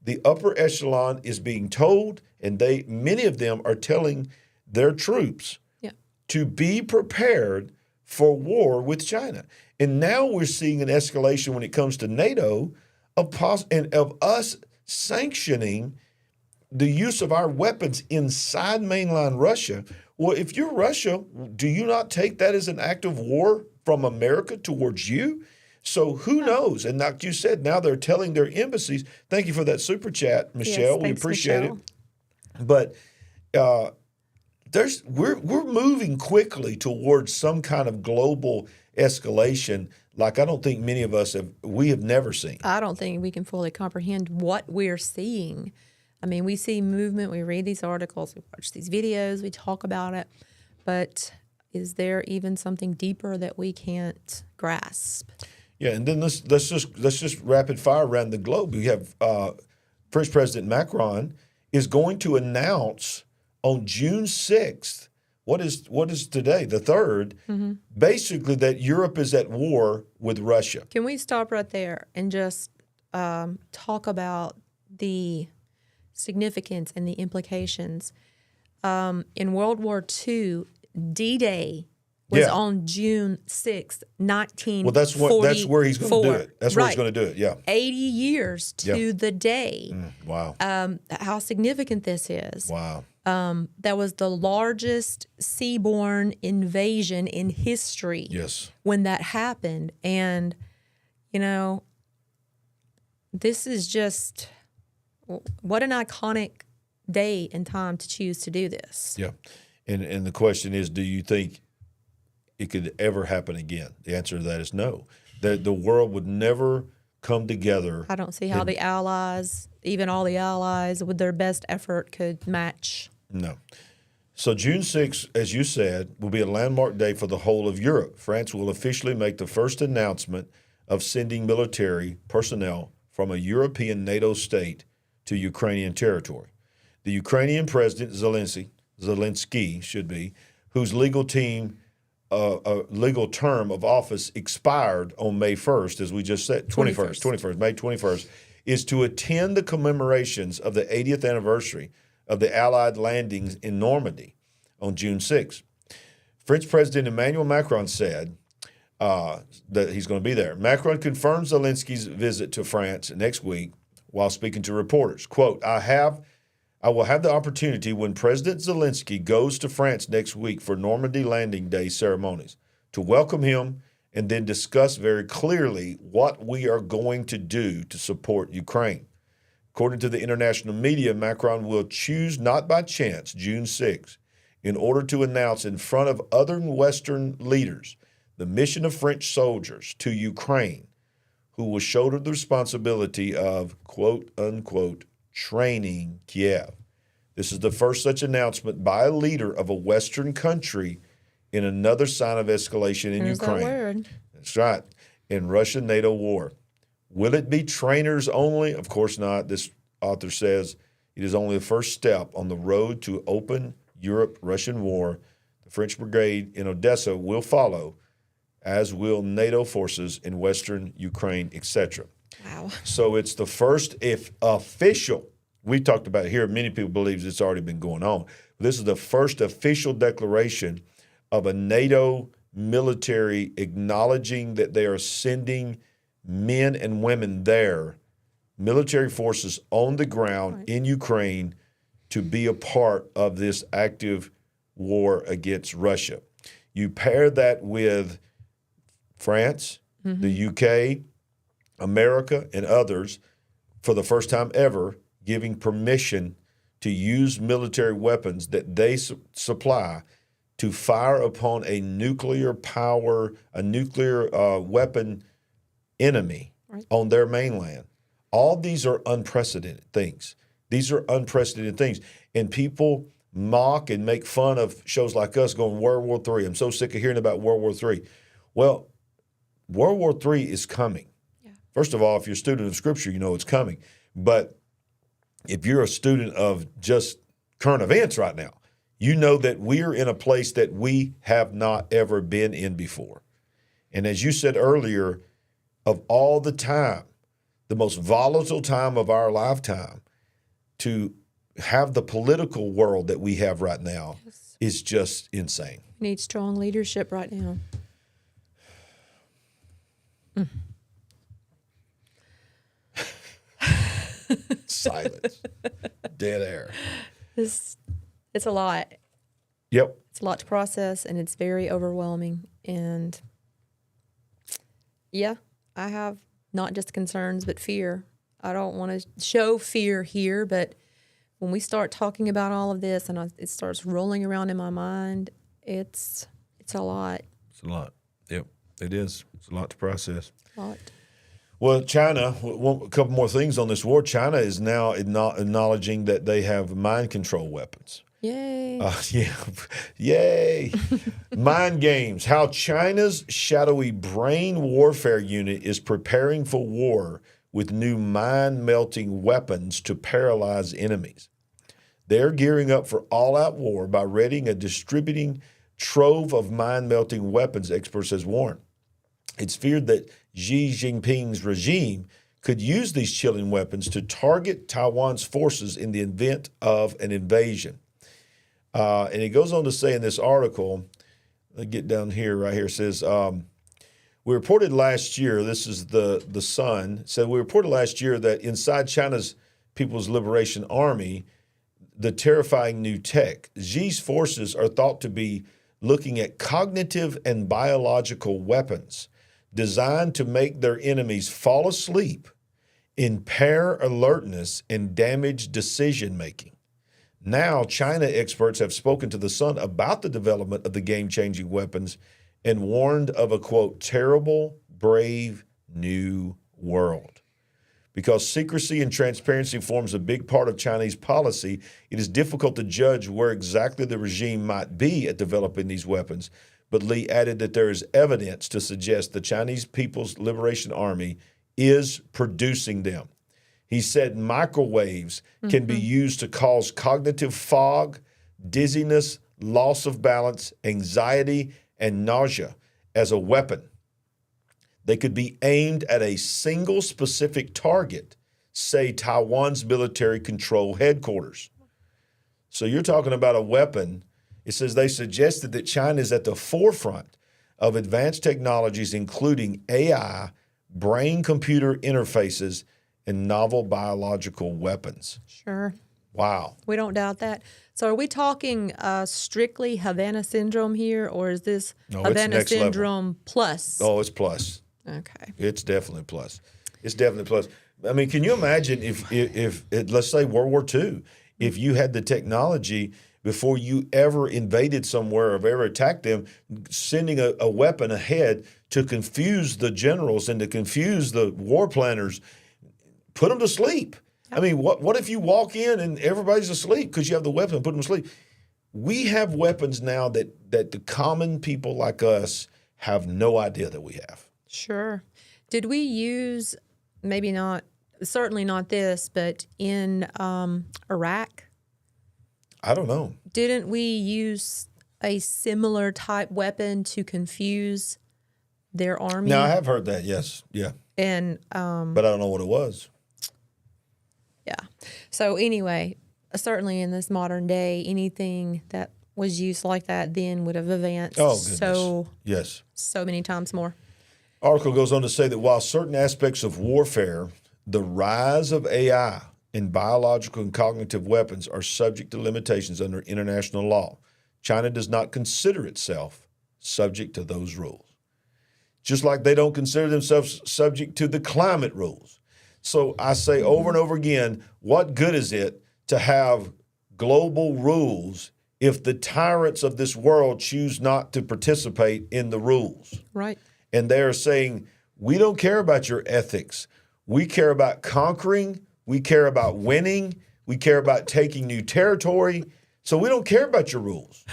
the upper echelon is being told, and many of them are telling their troops to be prepared for war with China. And now we're seeing an escalation when it comes to NATO of us sanctioning the use of our weapons inside mainland Russia. Well, if you're Russia, do you not take that as an act of war from America towards you? So who knows? And like you said, now they're telling their embassies. Thank you for that super chat, Michelle. Yes, we appreciate Michelle. it. But we're moving quickly towards some kind of global escalation like I don't think many of us have never seen. I don't think we can fully comprehend what we're seeing. I mean, we see movement, we read these articles, we watch these videos, we talk about it, but is there even something deeper that we can't grasp? Yeah, and then let's just rapid fire around the globe. We have French President Macron is going to announce on June 6th, what is today, the 3rd, basically that Europe is at war with Russia. Can we stop right there and just talk about the significance and the implications? In World War II, D-Day was on June 6th, 1944. Well, that's where he's going to do it. That's where he's going to do it, yeah. 80 years to the day. Wow. How significant this is. Wow. That was the largest seaborne invasion in history when that happened. And, this is just, what an iconic day and time to choose to do this. Yeah. And the question is, do you think it could ever happen again? The answer to that is no. The world would never come together. I don't see how the allies, even all the allies, with their best effort could match. No. So June 6th, as you said, will be a landmark day for the whole of Europe. France will officially make the first announcement of sending military personnel from a European NATO state to Ukrainian territory. The Ukrainian President Zelenskyy should be, whose legal term of office expired on May 1st, as we just said, May 21st, is to attend the commemorations of the 80th anniversary of the Allied landings in Normandy on June 6th. French President Emmanuel Macron said that he's going to be there. Macron confirmed Zelenskyy's visit to France next week while speaking to reporters. Quote, I will have the opportunity when President Zelenskyy goes to France next week for Normandy Landing Day ceremonies to welcome him and then discuss very clearly what we are going to do to support Ukraine. According to the international media, Macron will choose not by chance June 6th in order to announce in front of other Western leaders the mission of French soldiers to Ukraine, who will shoulder the responsibility of, quote, unquote, training Kiev. This is the first such announcement by a leader of a Western country in another sign of escalation in Ukraine. That word. That's right. In Russia-NATO war. Will it be trainers only? Of course not. This author says it is only the first step on the road to open Europe-Russian war. The French brigade in Odessa will follow, as will NATO forces in Western Ukraine, etc. Wow. So it's the first, if official, we talked about it here, many people believe it's already been going on. This is the first official declaration of a NATO military acknowledging that they are sending men and women there, military forces on the ground in Ukraine, to be a part of this active war against Russia. You pair that with France, the UK, America, and others, for the first time ever, giving permission to use military weapons that they supply to fire upon a nuclear weapon enemy on their mainland. All these are unprecedented things. These are unprecedented things. And people mock and make fun of shows like us going, World War III. I'm so sick of hearing about World War III. Well, World War III is coming. Yeah. First of all, if you're a student of Scripture, you know it's coming. But if you're a student of just current events right now, you know that we're in a place that we have not ever been in before. And as you said earlier, of all the time, the most volatile time of our lifetime, to have the political world that we have right now is just insane. We need strong leadership right now. Silence. Dead air. It's a lot. Yep. It's a lot to process, and it's very overwhelming. And yeah, I have not just concerns, but fear. I don't want to show fear here, but when we start talking about all of this and it starts rolling around in my mind, it's a lot. It's a lot. Yep, it is. It's a lot to process. A lot. Well, China, a couple more things on this war. China is now acknowledging that they have mind control weapons. Yay. Yay. Mind games. How China's shadowy brain warfare unit is preparing for war with new mind-melting weapons to paralyze enemies. They're gearing up for all-out war by readying a distributing trove of mind-melting weapons, experts have warned. It's feared that Xi Jinping's regime could use these chilling weapons to target Taiwan's forces in the event of an invasion. And it goes on to say in this article, let's get down here, right here, it says, we reported last year, this is the Sun, said we reported last year that inside China's People's Liberation Army, the terrifying new tech, Xi's forces are thought to be looking at cognitive and biological weapons designed to make their enemies fall asleep, impair alertness, and damage decision-making. Now, China experts have spoken to the Sun about the development of the game-changing weapons and warned of a, quote, terrible, brave new world. Because secrecy and transparency forms a big part of Chinese policy, it is difficult to judge where exactly the regime might be at developing these weapons. But Lee added that there is evidence to suggest the Chinese People's Liberation Army is producing them. He said microwaves can be used to cause cognitive fog, dizziness, loss of balance, anxiety, and nausea as a weapon. They could be aimed at a single specific target, say Taiwan's military control headquarters. So you're talking about a weapon. It says they suggested that China is at the forefront of advanced technologies, including AI, brain-computer interfaces, and novel biological weapons. Sure. Wow. We don't doubt that. So are we talking strictly Havana syndrome here, or is this Havana syndrome plus? Oh, it's plus. Okay. It's definitely plus. It's definitely plus. I mean, can you imagine if let's say World War II, if you had the technology before you ever invaded somewhere or ever attacked them, sending a weapon ahead to confuse the generals and to confuse the war planners, put them to sleep. I mean, what if you walk in and everybody's asleep because you have the weapon and put them to sleep? We have weapons now that the common people like us have no idea that we have. Sure. Did we use, maybe not, certainly not this, but in Iraq? I don't know. Didn't we use a similar type weapon to confuse their army? Now, I have heard that, yes. Yeah. And but I don't know what it was. Yeah. So anyway, certainly in this modern day, anything that was used like that then would have advanced so many times more. Article goes on to say that while certain aspects of warfare, the rise of AI and biological and cognitive weapons are subject to limitations under international law, China does not consider itself subject to those rules. Just like they don't consider themselves subject to the climate rules. So I say over and over again, what good is it to have global rules if the tyrants of this world choose not to participate in the rules? Right. And they're saying, we don't care about your ethics. We care about conquering. We care about winning. We care about taking new territory. So we don't care about your rules.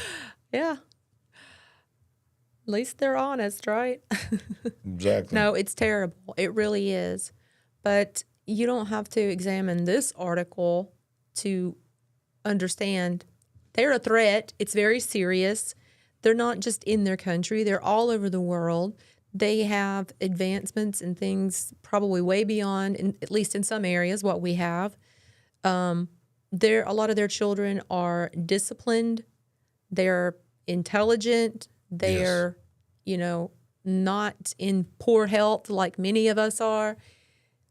Yeah. At least they're honest, right? Exactly. No, it's terrible. It really is. But you don't have to examine this article to understand they're a threat. It's very serious. They're not just in their country. They're all over the world. They have advancements and things probably way beyond, at least in some areas, what we have. A lot of their children are disciplined. They're intelligent. They're, not in poor health like many of us are.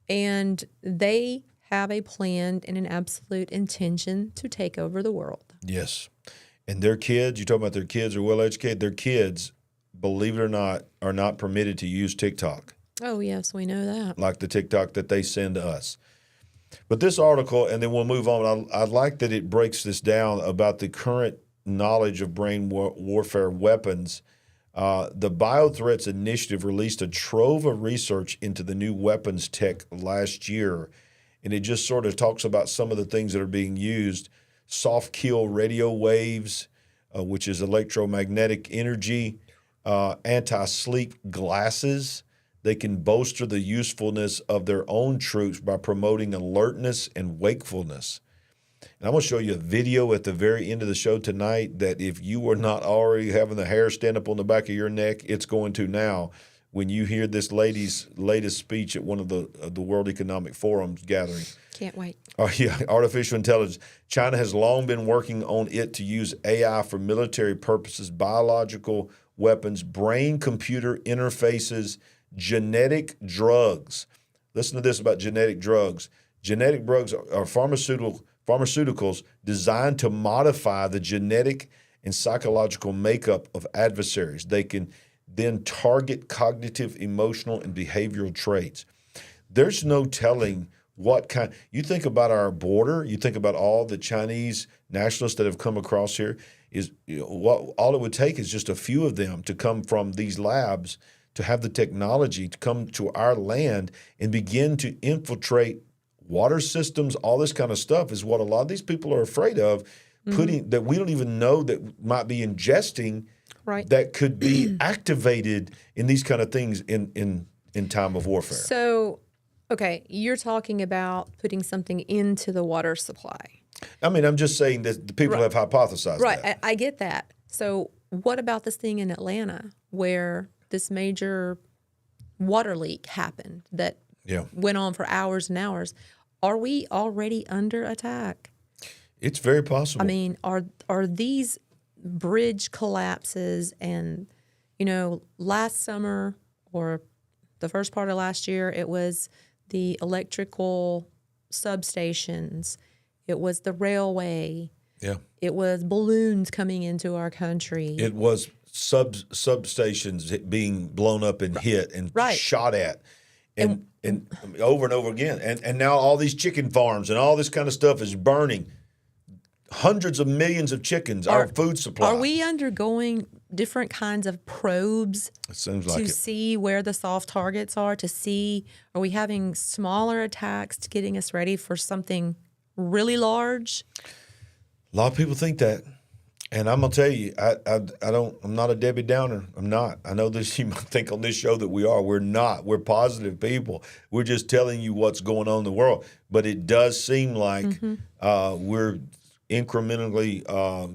And they have a plan and an absolute intention to take over the world. Yes. And their kids, you talk about their kids are well educated, their kids, believe it or not, are not permitted to use TikTok. Oh, yes, we know that. Like the TikTok that they send to us. But this article, and then we'll move on, I like that it breaks this down about the current knowledge of brain warfare weapons. The Biothreats Initiative released a trove of research into the new weapons tech last year, and it just sort of talks about some of the things that are being used. Soft kill radio waves, which is electromagnetic energy, anti-sleep glasses. They can bolster the usefulness of their own troops by promoting alertness and wakefulness. And I'm going to show you a video at the very end of the show tonight that if you are not already having the hair stand up on the back of your neck, it's going to now when you hear this lady's latest speech at one of the World Economic Forum's gatherings. Can't wait. Artificial intelligence. China has long been working on it to use AI for military purposes, biological weapons, brain-computer interfaces, genetic drugs. Listen to this about genetic drugs. Genetic drugs are pharmaceuticals designed to modify the genetic and psychological makeup of adversaries. They can then target cognitive, emotional, and behavioral traits. There's no telling what kind. You think about our border, you think about all the Chinese nationalists that have come across here, all it would take is just a few of them to come from these labs to have the technology to come to our land and begin to infiltrate water systems. All this kind of stuff is what a lot of these people are afraid of, that we don't even know that might be ingesting, right, that could be activated in these kind of things in time of warfare. So, okay, you're talking about putting something into the water supply. I mean, I'm just saying that the people have hypothesized that. Right, I get that. So what about this thing in Atlanta where this major water leak happened that went on for hours and hours? Are we already under attack? It's very possible. I mean, are these bridge collapses and, last summer or the first part of last year, it was the electrical substations. It was the railway. Yeah. It was balloons coming into our country. It was substations being blown up and hit and shot at. And over and over again. And now all these chicken farms and all this kind of stuff is burning. Hundreds of millions of chickens, our food supply. Are we undergoing different kinds of probes It seems like to see where the soft targets are, to see, are we having smaller attacks to getting us ready for something really large? A lot of people think that. And I'm gonna tell you, I'm not a Debbie Downer. I'm not. I know this. You might think on this show that we are. We're not. We're positive people. We're just telling you what's going on in the world. But it does seem like we're incrementally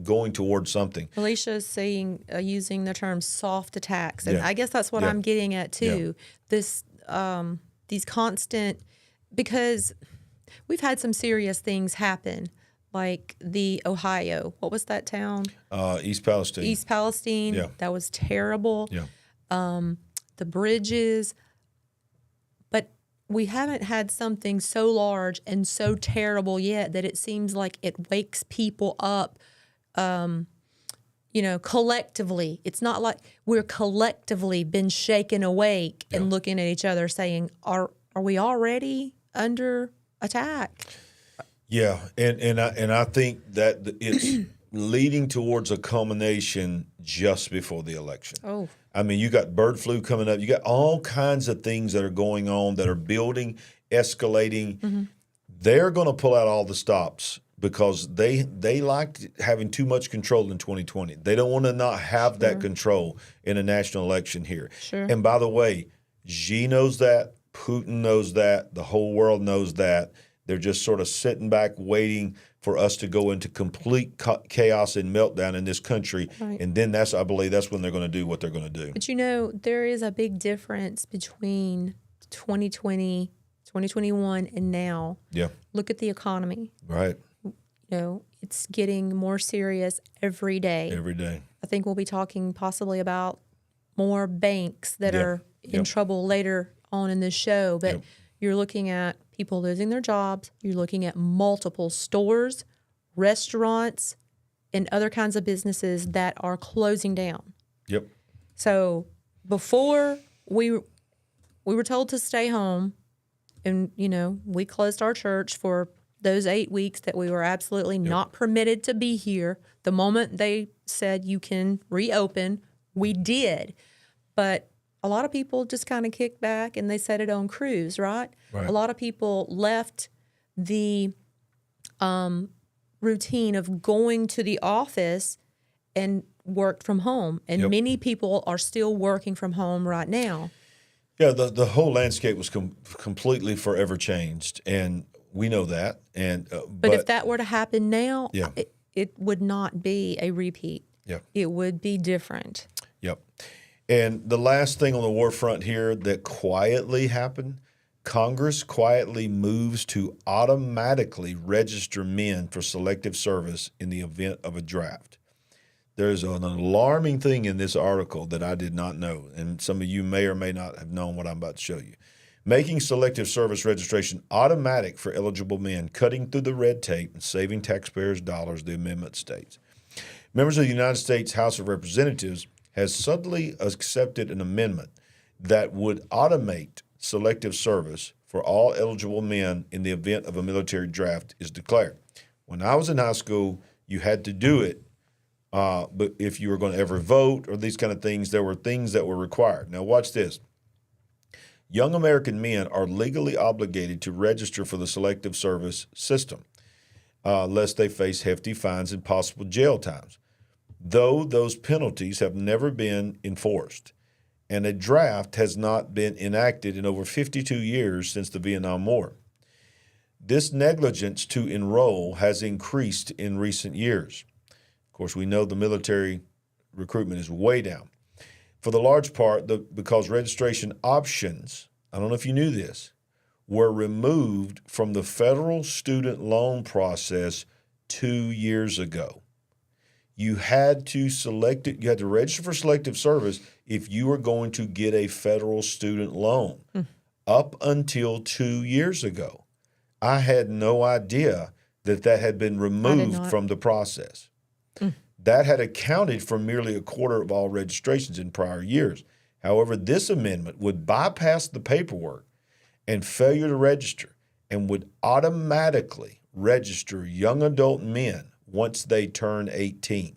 going towards something. Alicia is saying using the term soft attacks, and Yeah. I guess that's what Yeah. I'm getting at too. This these constant, because we've had some serious things happen. Like the Ohio, what was that town? East Palestine. East Palestine. Yeah. That was terrible. Yeah. The bridges. But we haven't had something so large and so terrible yet that it seems like it wakes people up, collectively. It's not like we're collectively been shaken awake and looking at each other saying, are we already under attack? Yeah, and I think that it's leading towards a culmination just before the election. Oh. I mean, you got bird flu coming up. You got all kinds of things that are going on that are building, escalating. Mm-hmm. They're going to pull out all the stops because they liked having too much control in 2020. They don't want to not have that control in a national election here. Sure. And by the way, Xi knows that. Putin knows that. The whole world knows that. They're just sort of sitting back waiting for us to go into complete chaos and meltdown in this country. Right. And then I believe that's when they're going to do what they're going to do. But there is a big difference between 2020, 2021, and now. Yeah. Look at the economy. Right. It's getting more serious every day. Every day. I think we'll be talking possibly about more banks that are in trouble later on in this show. But you're looking at people losing their jobs. You're looking at multiple stores, restaurants, and other kinds of businesses that are closing down. Yep. So before we were told to stay home, and we closed our church for those 8 weeks that we were absolutely not permitted to be here. The moment they said you can reopen, we did. But a lot of people just kind of kicked back and they set it on cruise, right? A lot of people left the routine of going to the office and worked from home. And many people are still working from home right now. Yeah, the whole landscape was completely forever changed, and we know that. And but if that were to happen now, it would not be a repeat. Yeah, it would be different. Yep. And the last thing on the war front here that quietly happened, Congress quietly moves to automatically register men for selective service in the event of a draft. There's an alarming thing in this article that I did not know, and some of you may or may not have known what I'm about to show you. Making selective service registration automatic for eligible men, cutting through the red tape and saving taxpayers' dollars, the amendment states. Members of the United States House of Representatives has suddenly accepted an amendment that would automate selective service for all eligible men in the event of a military draft is declared. When I was in high school, you had to do it, but if you were going to ever vote or these kind of things, there were things that were required. Now watch this. Young American men are legally obligated to register for the selective service system, lest they face hefty fines and possible jail times, though those penalties have never been enforced. And a draft has not been enacted in over 52 years since the Vietnam War. This negligence to enroll has increased in recent years. Of course, we know the military recruitment is way down. For the large part, because registration options, I don't know if you knew this, were removed from the federal student loan process 2 years ago. You had to register for selective service if you were going to get a federal student loan up until 2 years ago. I had no idea that had been removed from the process. That had accounted for merely a quarter of all registrations in prior years. However, this amendment would bypass the paperwork and failure to register and would automatically register young adult men once they turn 18.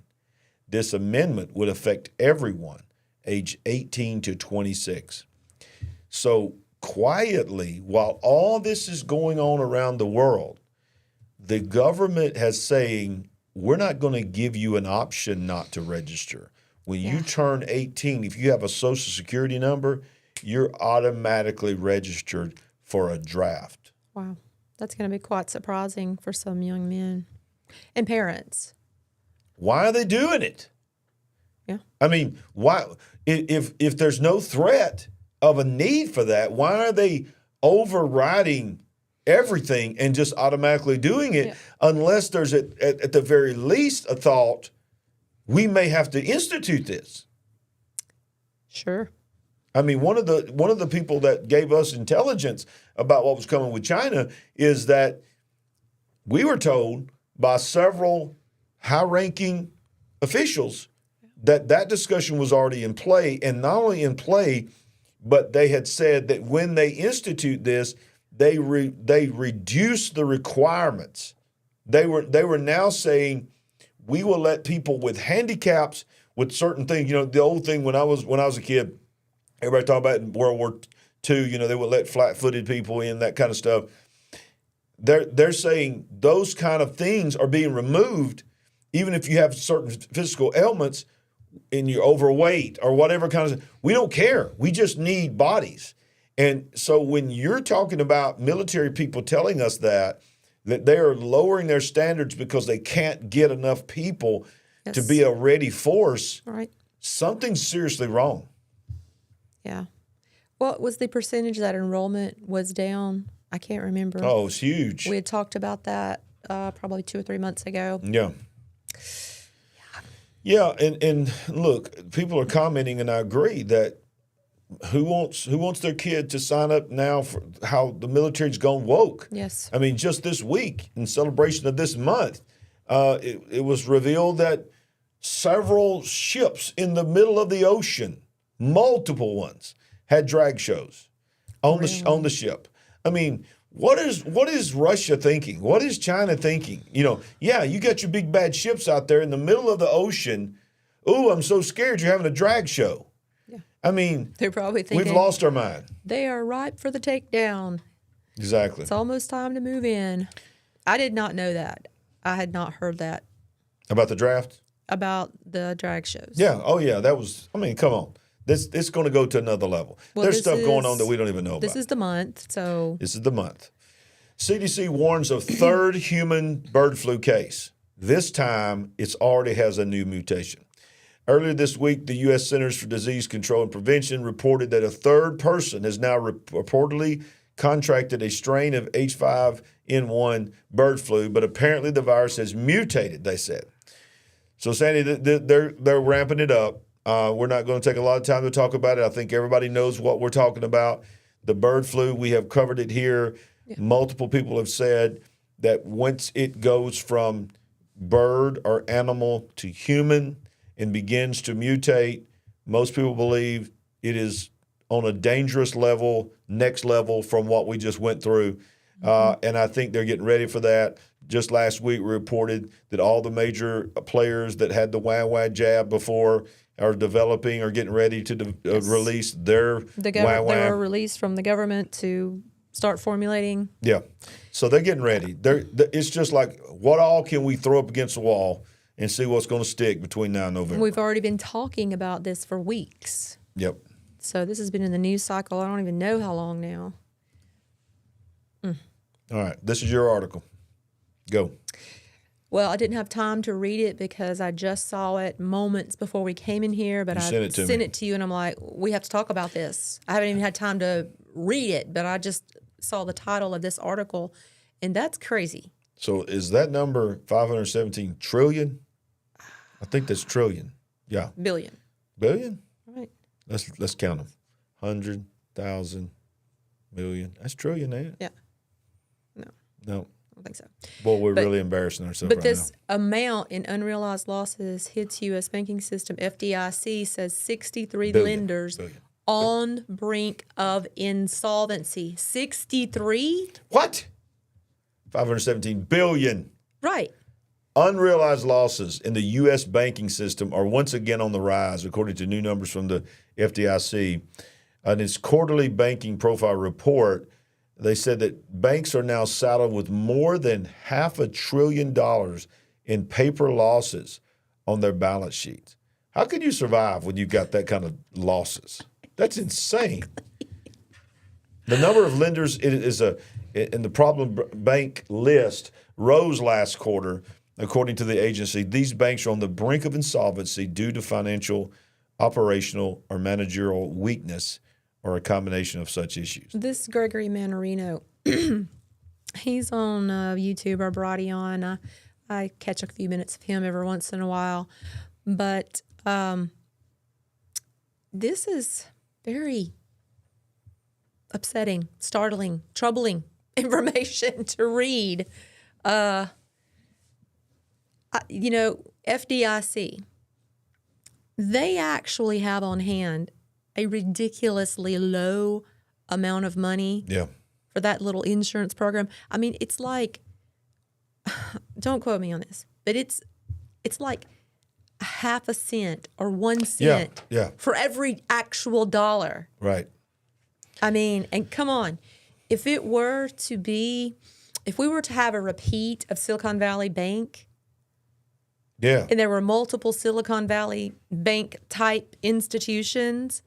this amendment would affect everyone age 18 to 26. So quietly, while all this is going on around the world, the government has saying, we're not going to give you an option not to register. When you turn 18, if you have a Social Security number, you're automatically registered for a draft. Wow. That's going to be quite surprising for some young men and parents. Why are they doing it? Yeah. I mean, why? If there's no threat of a need for that, why are they overriding everything and just automatically doing it unless there's at the very least a thought we may have to institute this? Sure. I mean, one of the people that gave us intelligence about what was coming with China is that we were told by several high-ranking officials that discussion was already in play, and not only in play, but they had said that when they institute this, they reduce the requirements. They were now saying we will let people with handicaps, with certain things. You know, the old thing when I was a kid, everybody talked about in World War II. You know, they would let flat-footed people in, that kind of stuff. They're saying those kind of things are being removed, even if you have certain physical ailments and you're overweight or whatever kind of. We don't care. We just need bodies. And so when you're talking about military people telling us that they are lowering their standards because they can't get enough people to be a ready force, right? Something's seriously wrong. Yeah. What was the percentage that enrollment was down? I can't remember. Oh, it's huge. We had talked about that probably 2 or 3 months ago. Yeah. Yeah, and look, people are commenting, and I agree that who wants their kid to sign up now for how the military's gone woke? Yes. I mean, just this week in celebration of this month, it was revealed that several ships in the middle of the ocean, multiple ones, had drag shows on the ship. I mean, what is Russia thinking? What is China thinking? You know, yeah, you got your big bad ships out there in the middle of the ocean. Ooh, I'm so scared you're having a drag show. Yeah. I mean, they're probably thinking we've lost our mind. They are ripe for the takedown. Exactly. It's almost time to move in. I did not know that. I had not heard that. About the draft? About the drag shows. Yeah. Oh, yeah. That was, I mean, come on. It's going to go to another level. Well, there's stuff going on that we don't even know about. This is the month, so. This is the month. CDC warns of third human bird flu case. This time, it already has a new mutation. Earlier this week, the U.S. Centers for Disease Control and Prevention reported that a third person has now reportedly contracted a strain of H5N1 bird flu, but apparently the virus has mutated, they said. So, Sandy, they're ramping it up. We're not going to take a lot of time to talk about it. I think everybody knows what we're talking about. The bird flu, we have covered it here. Yeah. Multiple people have said that once it goes from bird or animal to human and begins to mutate, most people believe it is on a dangerous level, next level from what we just went through. And I think they're getting ready for that. Just last week, we reported that all the major players that had the WAN jab before are developing or getting ready to release their WAN. They were released from the government to start formulating. Yeah. So they're getting ready. It's just like, what all can we throw up against the wall and see what's going to stick between now and November? We've already been talking about this for weeks. Yep. So this has been in the news cycle. I don't even know how long now. All right. This is your article. Go. Well, I didn't have time to read it because I just saw it moments before we came in here, but I sent it to you, and I'm like, we have to talk about this. I haven't even had time to read it, but I just saw the title of this article, and that's crazy. So is that number 517 trillion? I think that's trillion. Yeah. Billion. Billion? Right. Let's count them. 100,000 million. That's trillion, ain't it? Yeah. No. I don't think so. Well, we're really embarrassing ourselves right now. But this amount in unrealized losses hits U.S. banking system. FDIC says 63 lenders on brink of insolvency. 63? What? 517 billion. Right. unrealized losses in the U.S. banking system are once again on the rise, according to new numbers from the FDIC. In its quarterly banking profile report, they said that banks are now saddled with more than $500 billion in paper losses on their balance sheets. How can you survive when you've got that kind of losses? That's insane. The number of lenders in the problem bank list rose last quarter, according to the agency. These banks are on the brink of insolvency due to financial, operational, or managerial weakness, or a combination of such issues. This Gregory Manarino, he's on YouTube, or brought on. I catch a few minutes of him every once in a while. But this is very upsetting, startling, troubling information to read. FDIC, they actually have on hand a ridiculously low amount of money for that little insurance program. I mean, it's like, don't quote me on this, but it's like a half a cent or 1 cent for every actual dollar. Right. I mean, and come on, if we were to have a repeat of Silicon Valley Bank, and there were multiple Silicon Valley Bank type institutions,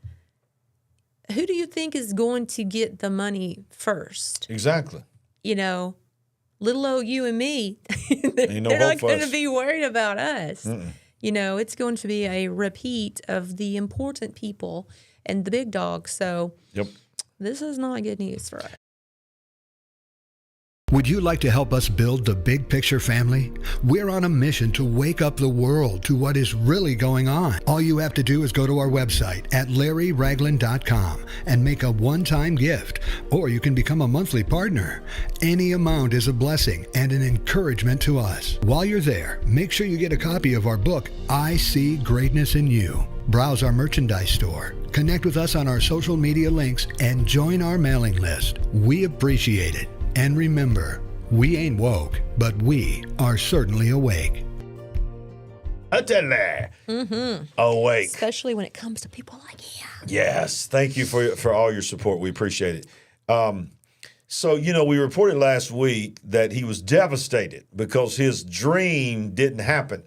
who do you think is going to get the money first? Exactly. Little old you and me, they're not going to be worried about us. It's going to be a repeat of the important people and the big dogs. So this is not good news for us. Would you like to help us build the big picture family? We're on a mission to wake up the world to what is really going on. All you have to do is go to our website at LarryRagland.com and make a one-time gift, or you can become a monthly partner. Any amount is a blessing and an encouragement to us. While you're there, make sure you get a copy of our book, I See Greatness in You. Browse our merchandise store, connect with us on our social media links, and join our mailing list. We appreciate it. And remember, we ain't woke, but we are certainly awake. Awake. Especially when it comes to people like him. Yes. Thank you for all your support. We appreciate it. So, we reported last week that he was devastated because his dream didn't happen.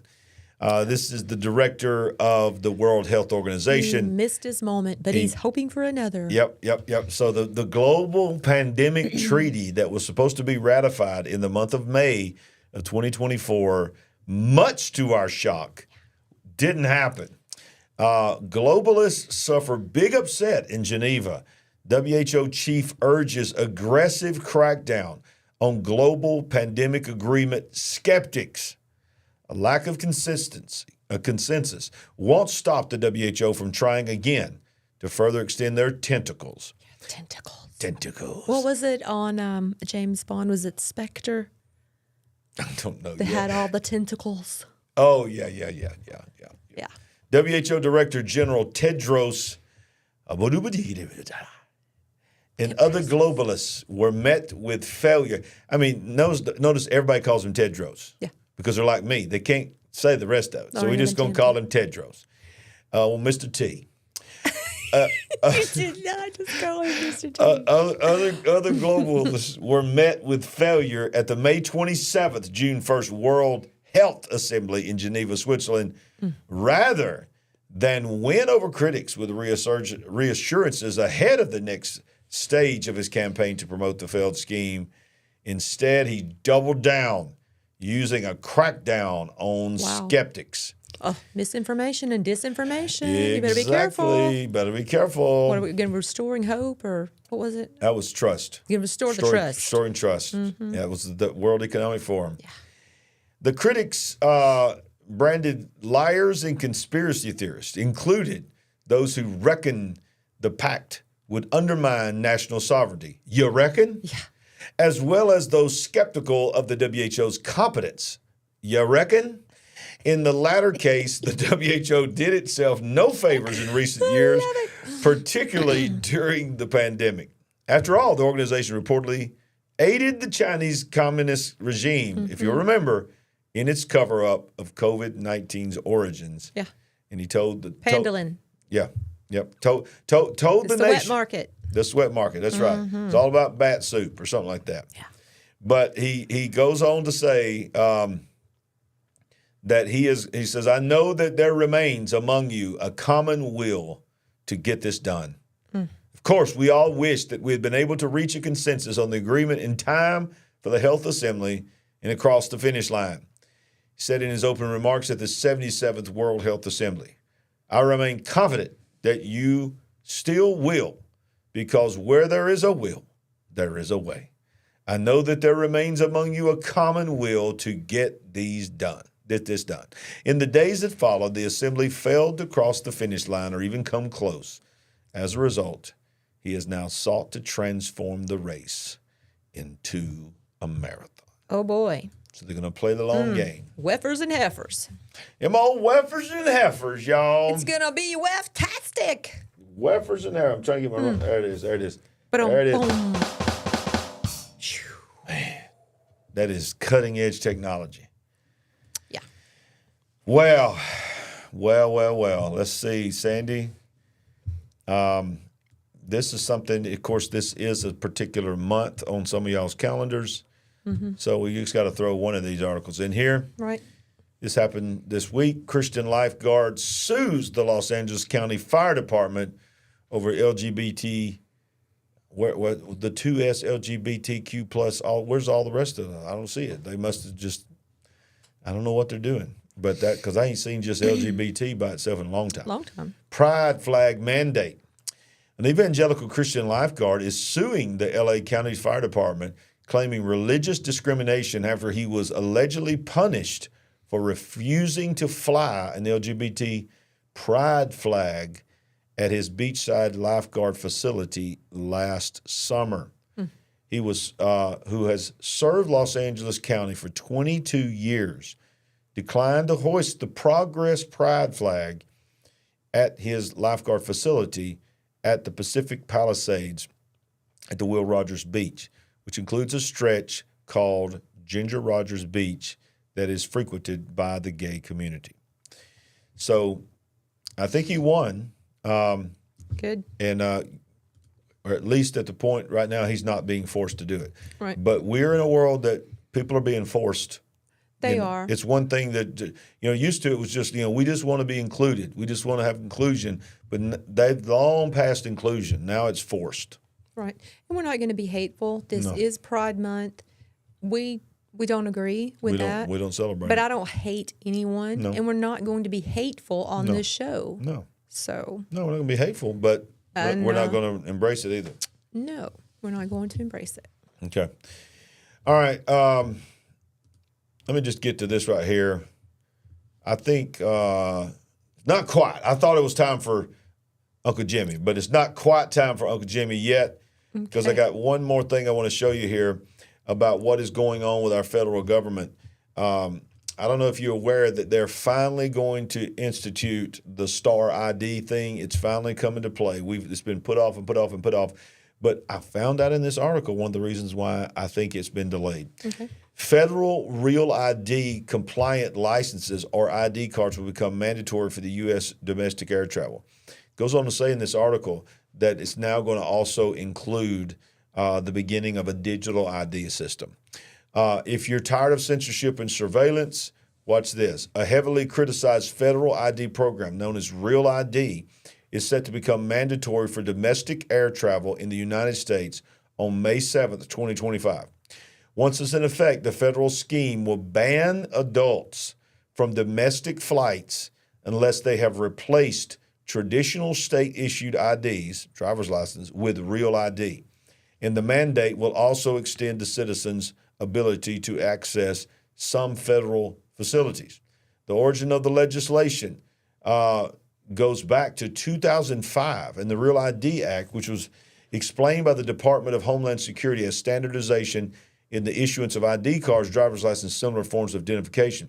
This is the director of the World Health Organization. He missed his moment, but he's hoping for another. Yep. So the global pandemic treaty that was supposed to be ratified in the month of May of 2024, much to our shock, didn't happen. Globalists suffer big upset in Geneva. WHO chief urges aggressive crackdown on global pandemic agreement. Skeptics. A lack of consensus won't stop the WHO from trying again to further extend their tentacles. Tentacles. What was it on James Bond? Was it Spectre? I don't know. They had all the tentacles. Oh, yeah. WHO Director General Tedros and other globalists were met with failure. I mean, notice everybody calls him Tedros. Yeah. Because they're like me. They can't say the rest of it. So we're just going to call him Tedros. Mr. T. You did not just call him Mr. T. Other globalists were met with failure at the May 27th, June 1st World Health Assembly in Geneva, Switzerland, rather than win over critics with reassurances ahead of the next stage of his campaign to promote the failed scheme. Instead, he doubled down, using a crackdown on skeptics. Oh, misinformation and disinformation. Exactly. You better be careful. Better be careful. What are we going to restoring hope, or what was it? That was trust. You're going to restore the trust. Restoring trust. Mm-hmm. Yeah, it was the World Economic Forum. Yeah. The critics branded liars and conspiracy theorists, included those who reckon the pact would undermine national sovereignty. You reckon? Yeah. As well as those skeptical of the WHO's competence. You reckon? In the latter case, the WHO did itself no favors in recent years, particularly during the pandemic. After all, the organization reportedly aided the Chinese communist regime, if you'll remember, in its cover-up of COVID-19's origins. Yeah. And he told the... Pendulin. Told the nation... wet market. The sweat market, that's right. It's all about bat soup or something like that. Yeah. But he goes on to say that he says, I know that there remains among you a common will to get this done. Of course, we all wish that we had been able to reach a consensus on the agreement in time for the Health Assembly and across the finish line. He said in his opening remarks at the 77th World Health Assembly, I remain confident that you still will, because where there is a will, there is a way. I know that there remains among you a common will to get this done. In the days that followed, the Assembly failed to cross the finish line or even come close. As a result, he has now sought to transform the race into a marathon. Oh, boy. So they're going to play the long game. Weffers and heifers. Them old weffers and heifers, y'all. It's going to be weftastic. Weffers and heifers. I'm trying to get my... There it is. There it is. Man, that is cutting-edge technology. Yeah. Well. Let's see, Sandy. This is something, of course, this is a particular month on some of y'all's calendars. So we just got to throw one of these articles in here. Right. This happened this week. Christian lifeguard sues the Los Angeles County Fire Department over LGBT, the 2S LGBTQ plus. Where's all the rest of them? I don't see it. They must have just, I don't know what they're doing. But that, because I ain't seen just LGBT by itself in a long time. Pride flag mandate. An evangelical Christian lifeguard is suing the L.A. County Fire Department, claiming religious discrimination after he was allegedly punished for refusing to fly an LGBT pride flag at his beachside lifeguard facility last summer. He was who has served Los Angeles County for 22 years, declined to hoist the Progress Pride flag at his lifeguard facility at the Pacific Palisades at the Will Rogers Beach, which includes a stretch called Ginger Rogers Beach that is frequented by the gay community. So I think he won. Good. And or at least at the point right now, he's not being forced to do it. Right. But we're in a world that people are being forced. They are. It's one thing that, used to it was just, we just want to be included. We just want to have inclusion. But they've long past inclusion. Now it's forced. Right. And we're not going to be hateful. This is Pride Month. We don't agree with that. We don't celebrate. But I don't hate anyone. No. And we're not going to be hateful on this show. No. So. No, we're not going to be hateful, but we're not going to embrace it either. No, we're not going to embrace it. Okay. All right. Let me just get to this right here. I think not quite. I thought it was time for Uncle Jimmy, but it's not quite time for Uncle Jimmy yet, because I got one more thing I want to show you here about what is going on with our federal government. I don't know if you're aware that they're finally going to institute the Star ID thing. It's finally coming to play. It's been put off and put off and put off. But I found out in this article one of the reasons why I think it's been delayed. Okay. Federal Real ID compliant licenses or ID cards will become mandatory for the U.S. domestic air travel. It goes on to say in this article that it's now going to also include the beginning of a digital ID system. If you're tired of censorship and surveillance, watch this. A heavily criticized federal ID program known as Real ID is set to become mandatory for domestic air travel in the United States on May 7th, 2025. Once it's in effect, the federal scheme will ban adults from domestic flights unless they have replaced traditional state-issued IDs, driver's license, with Real ID. And the mandate will also extend to citizens' ability to access some federal facilities. The origin of the legislation goes back to 2005 and the Real ID Act, which was explained by the Department of Homeland Security as standardization in the issuance of ID cards, driver's license, similar forms of identification.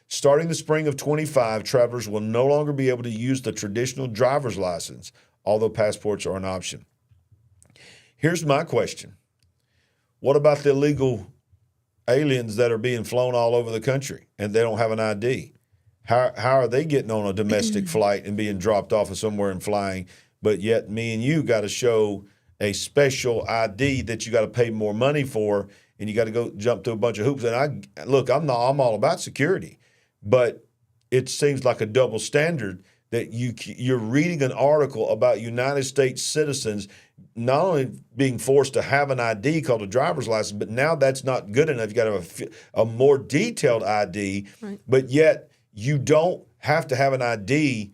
Starting the spring of 25, travelers will no longer be able to use the traditional driver's license, although passports are an option. Here's my question. What about the illegal aliens that are being flown all over the country and they don't have an ID. How are they getting on a domestic flight and being dropped off of somewhere and flying? But yet me and you got to show a special ID that you got to pay more money for, and you got to go jump through a bunch of hoops. And I'm all about security, but it seems like a double standard that you're reading an article about United States citizens not only being forced to have an ID called a driver's license, but now that's not good enough. You got to have a more detailed ID, right. But yet you don't have to have an ID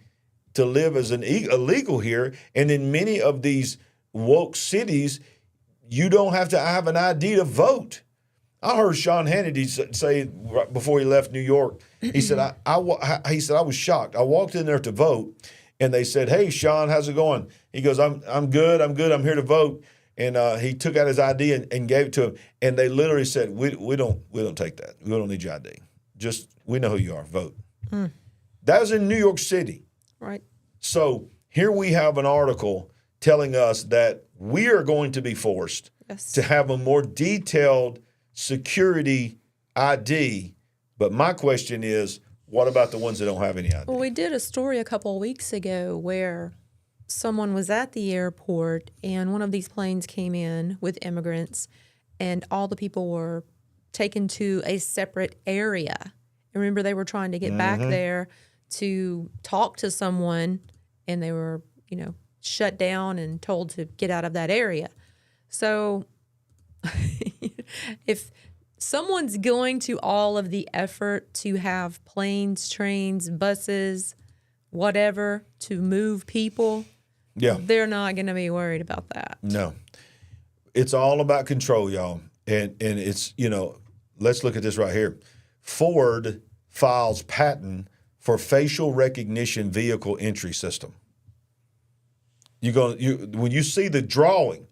to live as an illegal here. And in many of these woke cities, you don't have to have an ID to vote. I heard Sean Hannity say right before he left New York, he said, I was shocked. I walked in there to vote, and they said, "Hey, Sean, how's it going?" He goes, I'm good. I'm here to vote. And he took out his ID and gave it to him. And they literally said, we don't take that. We don't need your ID. Just, we know who you are. Vote. Mm. That was in New York City. Right. So here we have an article telling us that we are going to be forced to have a more detailed security ID. But my question is, what about the ones that don't have any ID? Well, we did a story a couple of weeks ago where someone was at the airport and one of these planes came in with immigrants and all the people were taken to a separate area. And remember, they were trying to get back there to talk to someone, and they were, shut down and told to get out of that area. So if someone's going to all of the effort to have planes, trains, buses, whatever, to move people, they're not going to be worried about that. No. It's all about control, y'all. And it's, let's look at this right here. Ford files patent for facial recognition vehicle entry system. When you see the drawing,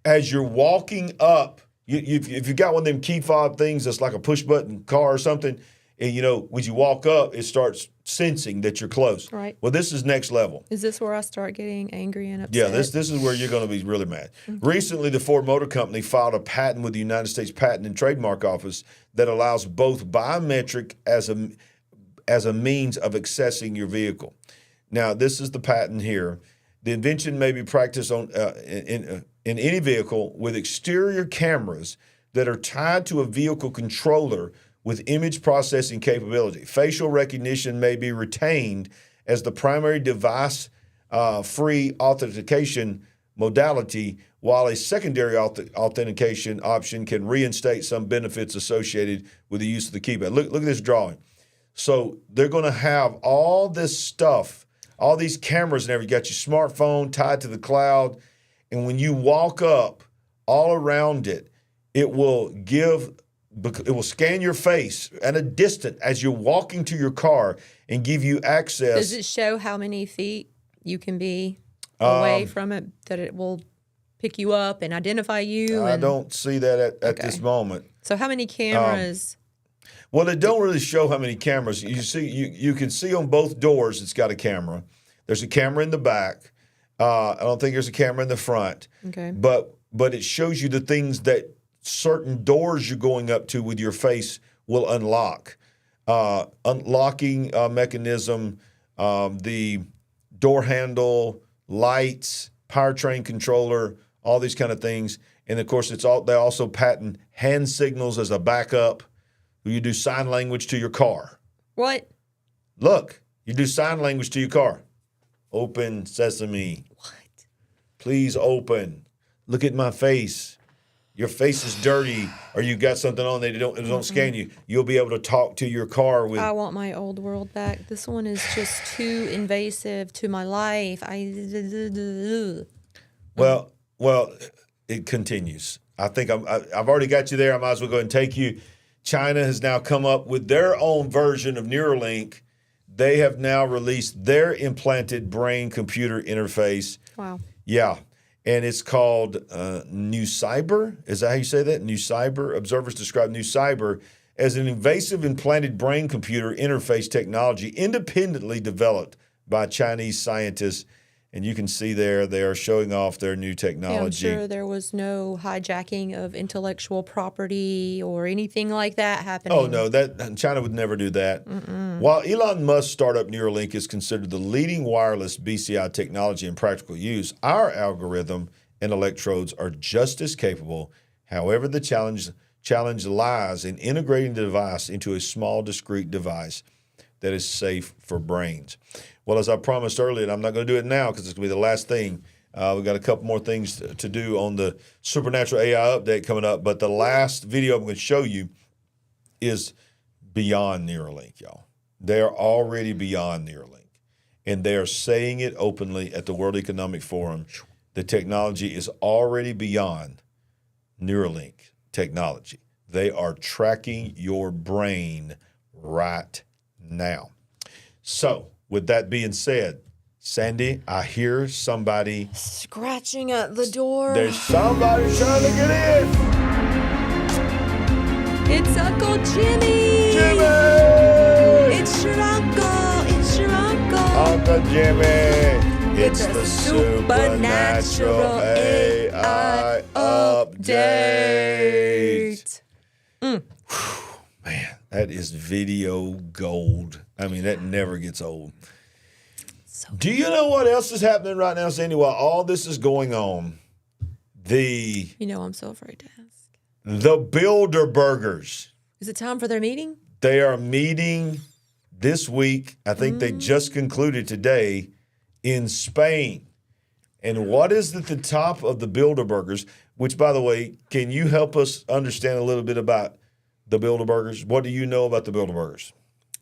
as you're walking up, if you got one of them key fob things that's like a push button car or something, and when you walk up, it starts sensing that you're close. Right. Well, this is next level. Is this where I start getting angry and upset? Yeah, this is where you're going to be really mad. Mm-hmm. Recently, the Ford Motor Company filed a patent with the United States Patent and Trademark Office that allows both biometric as a means of accessing your vehicle. Now, this is the patent here. The invention may be practiced on in any vehicle with exterior cameras that are tied to a vehicle controller with image processing capability. Facial recognition may be retained as the primary device-free authentication modality, while a secondary authentication option can reinstate some benefits associated with the use of the keypad. Look at this drawing. So they're going to have all this stuff, all these cameras and everything. You got your smartphone tied to the cloud, and when you walk up, all around it, it will scan your face at a distance as you're walking to your car and give you access. Does it show how many feet you can be away from it, that it will pick you up and identify you? I don't see that at this moment. So how many cameras? Well, it don't really show how many cameras. You can see on both doors it's got a camera. There's a camera in the back. I don't think there's a camera in the front. Okay. But it shows you the things that certain doors you're going up to with your face will unlock. Unlocking mechanism, the door handle, lights, powertrain controller, all these kind of things. And of course, they also patent hand signals as a backup. You do sign language to your car. What? Look, you do sign language to your car. Open sesame. What? Please open. Look at my face. Your face is dirty, or you got something on that don't scan you. You'll be able to talk to your car with. I want my old world back. This one is just too invasive to my life. Well, it continues. I think I've already got you there. I might as well go ahead and take you. China has now come up with their own version of Neuralink. They have now released their implanted brain-computer interface. Wow. Yeah. And it's called New Cyber. Is that how you say that? New Cyber? Observers describe New Cyber as an invasive implanted brain-computer interface technology independently developed by Chinese scientists And you can see there they are showing off their new technology. Yeah, I'm sure there was no hijacking of intellectual property or anything like that happening. Oh, no, China would never do that. While Elon Musk's startup Neuralink is considered the leading wireless BCI technology in practical use, our algorithm and electrodes are just as capable. However, the challenge lies in integrating the device into a small, discrete device that is safe for brains. Well, as I promised earlier, and I'm not going to do it now because it's going to be the last thing. We've got a couple more things to do on the Supernatural AI update coming up. But the last video I'm going to show you is beyond Neuralink, y'all. They are already beyond Neuralink. And they are saying it openly at the World Economic Forum. The technology is already beyond Neuralink technology. They are tracking your brain right now. So, with that being said, Sandy, I hear somebody scratching at the door. There's somebody trying to get in. It's Uncle Jimmy. Jimmy! It's your uncle. It's your uncle. Uncle Jimmy. It's the Supernatural AI update. Man, that is video gold. I mean, that never gets old. Do you know what else is happening right now, Sandy? While all this is going on, You know I'm so afraid to ask. The Bilderbergers. Is it time for their meeting? They are meeting this week. I think they just concluded today in Spain. And what is at the top of the Bilderbergers, which, by the way, can you help us understand a little bit about the Bilderbergers? What do you know about the Bilderbergers?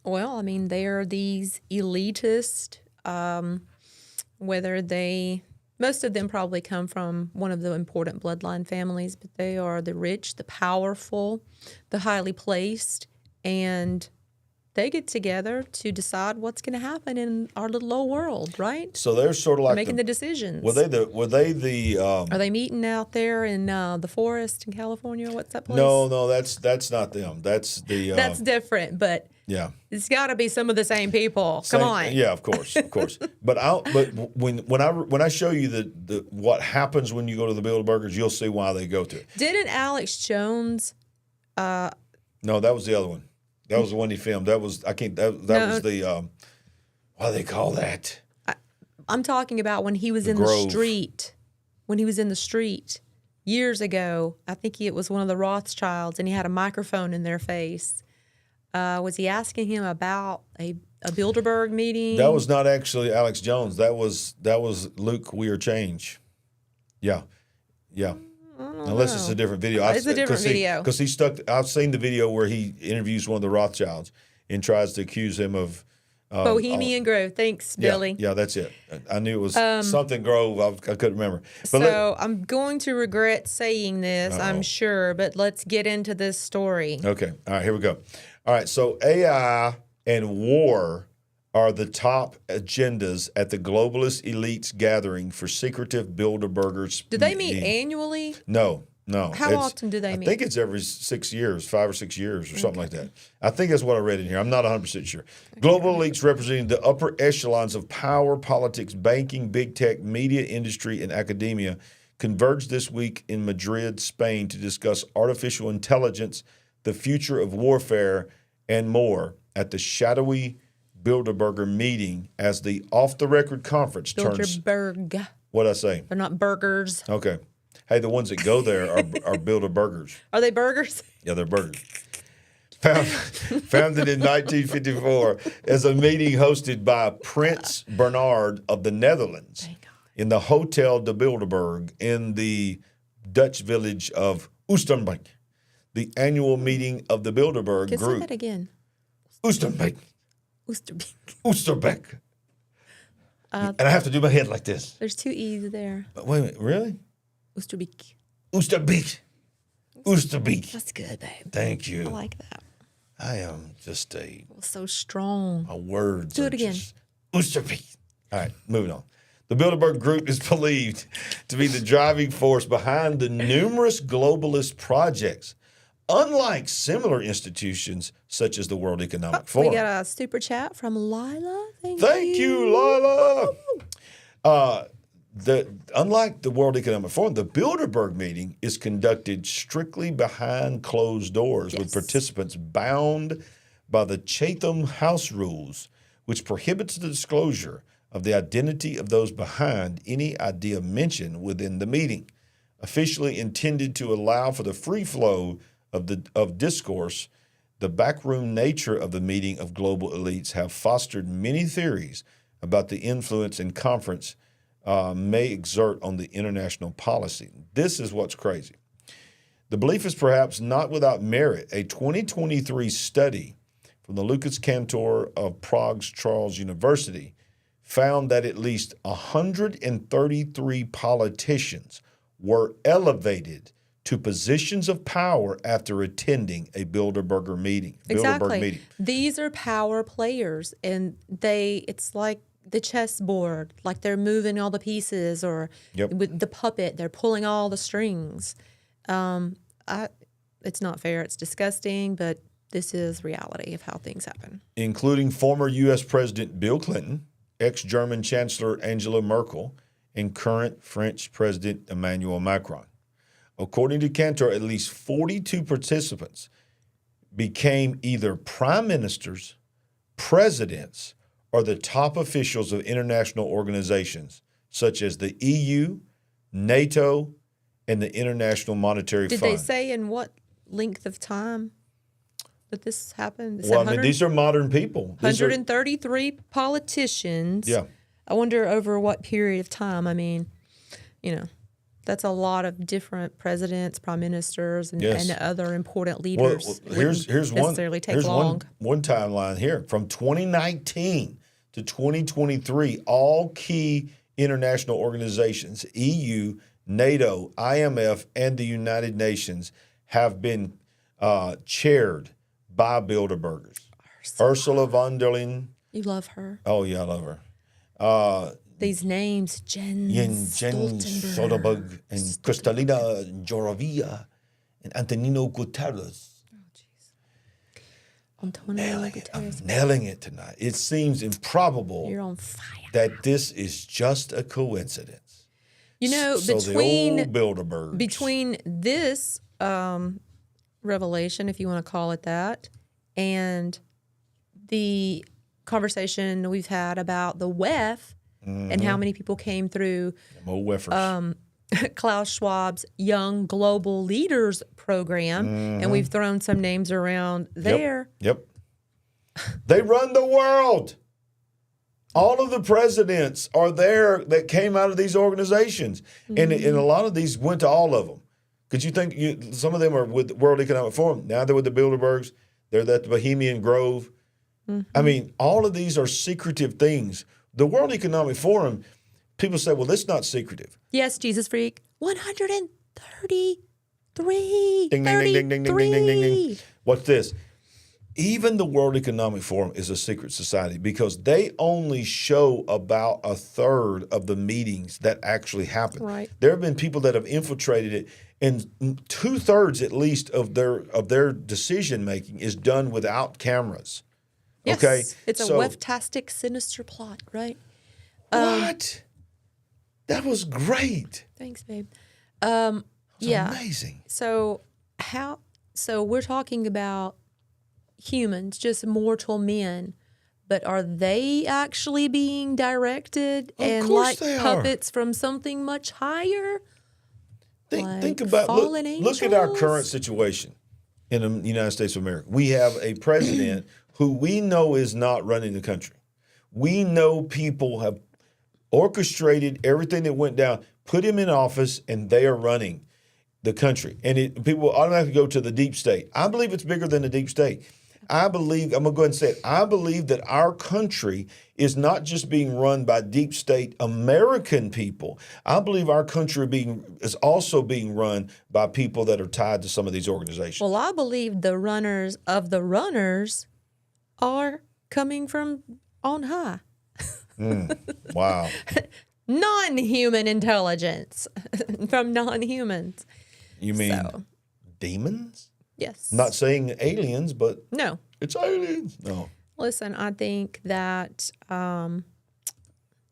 Well, I mean, they are these elitist, most of them probably come from one of the important bloodline families, but they are the rich, the powerful, the highly placed, and they get together to decide what's going to happen in our little old world, right? So they're sort of like making the decisions. Were they the? Are they meeting out there in the forest in California? What's that place? No, that's not them. That's the. That's different, but yeah, it's got to be some of the same people. Come on. Yeah, of course. But when I show you the what happens when you go to the Bilderbergers, you'll see why they go to it. Didn't Alex Jones? No, that was the other one. That was the one he filmed. That was was the what do they call that? I'm talking about when he was in the street. When he was in the street years ago, I think it was one of the Rothschilds, and he had a microphone in their face. Was he asking him about a Bilderberg meeting? That was not actually Alex Jones. That was Luke Weir Change. Yeah. Unless it's a different video. It's a different video. Because he stuck. I've seen the video where he interviews one of the Rothschilds and tries to accuse him of Bohemian Grove. Thanks, Billy. Yeah, that's it. I knew it was something Grove. I couldn't remember. But I'm going to regret saying this, I'm sure, but let's get into this story. Okay. All right, here we go. All right, so AI and war are the top agendas at the globalist elites gathering for secretive Bilderbergers. Do they meet annually? No. How often do they meet? I think it's every 6 years, 5 or 6 years or something like that. I think that's what I read in here. I'm not 100% sure. Global elites representing the upper echelons of power, politics, banking, big tech, media industry, and academia converged this week in Madrid, Spain to discuss artificial intelligence, the future of warfare, and more at the shadowy Bilderberger meeting as the off-the-record conference turns. Bilderberg. What'd I say? They're not burgers. Okay. Hey, the ones that go there are Bilderbergers. Are they burgers? Yeah, they're burgers. Founded in 1954 as a meeting hosted by Prince Bernhard of the Netherlands in the Hotel de Bilderberg in the Dutch village of Oosterbeek. The annual meeting of the Bilderberg group. Say that again. Oosterbeek. And I have to do my head like this. There's 2 E's there. But wait a minute, really? Oosterbeek. That's good, babe. Thank you. I like that. I am just so strong. My words. Do it again. Oosterbeek. All right, moving on. The Bilderberg Group is believed to be the driving force behind the numerous globalist projects. Unlike similar institutions such as the World Economic Forum. We got a super chat from Lila. Thank you, Lila. Unlike the World Economic Forum, the Bilderberg meeting is conducted strictly behind closed doors with participants bound by the Chatham House rules, which prohibits the disclosure of the identity of those behind any idea mentioned within the meeting. Officially intended to allow for the free flow of discourse, the backroom nature of the meeting of global elites have fostered many theories about the influence and conference may exert on the international policy. This is what's crazy. The belief is perhaps not without merit. A 2023 study from the Lucas Cantor of Prague's Charles University found that at least 133 politicians were elevated to positions of power after attending a Bilderberg meeting. Exactly. These are power players, and it's like the chessboard, like they're moving all the pieces, or with the puppet, they're pulling all the strings. It's not fair. It's disgusting, but this is reality of how things happen. Including former U.S. President Bill Clinton, ex-German Chancellor Angela Merkel, and current French President Emmanuel Macron. According to Cantor, at least 42 participants became either prime ministers, presidents, or the top officials of international organizations such as the EU, NATO, and the International Monetary Fund. Did they say in what length of time that this happened? Well, I mean, these are modern people. 133 politicians. Yeah. I wonder over what period of time. I mean, that's a lot of different presidents, prime ministers, and other important leaders. Well, here's one timeline here. From 2019 to 2023, all key international organizations, EU, NATO, IMF, and the United Nations, have been chaired by Bilderbergers. Ursula von der Leyen. You love her. Oh, yeah, I love her. These names, Jens Stoltenberg, and Kristalina Georgieva, and Antonino Guterres. Oh, jeez. Antonio Guterres. I'm nailing it tonight. It seems improbable You're on fire. that this is just a coincidence. Between the old Bilderbergs. Between this revelation, if you want to call it that, and the conversation we've had about the WEF and how many people came through Klaus Schwab's Young Global Leaders Program, and we've thrown some names around there. Yep. They run the world. All of the presidents are there that came out of these organizations. And a lot of these went to all of them. Because you think some of them are with the World Economic Forum. Now they're with the Bilderbergs. They're at the Bohemian Grove. I mean, all of these are secretive things. The World Economic Forum, people say, well, that's not secretive. Yes, Jesus freak. 133. Ding, ding, ding, ding, ding, ding, ding, ding, ding, ding. What's this? Even the World Economic Forum is a secret society because they only show about a third of the meetings that actually happen. Right. There have been people that have infiltrated it, and 2/3 at least of their decision making is done without cameras. Yes, okay, it's a weftastic, sinister plot, right? What? That was great. Thanks, babe. Amazing. So we're talking about humans, just mortal men, but are they actually being directed and like puppets from something much higher? Think about look at our current situation in the United States of America. We have a president who we know is not running the country. We know people have orchestrated everything that went down, put him in office, and they are running the country. And people automatically go to the deep state. I believe it's bigger than the deep state. I'm going to go ahead and say it. I believe that our country is not just being run by deep state American people. I believe our country is also being run by people that are tied to some of these organizations. Well, I believe the runners of the runners are coming from on high. Wow. Non-human intelligence from non-humans. You mean demons? Yes. Not saying aliens, but no, it's aliens. No. Listen, I think that the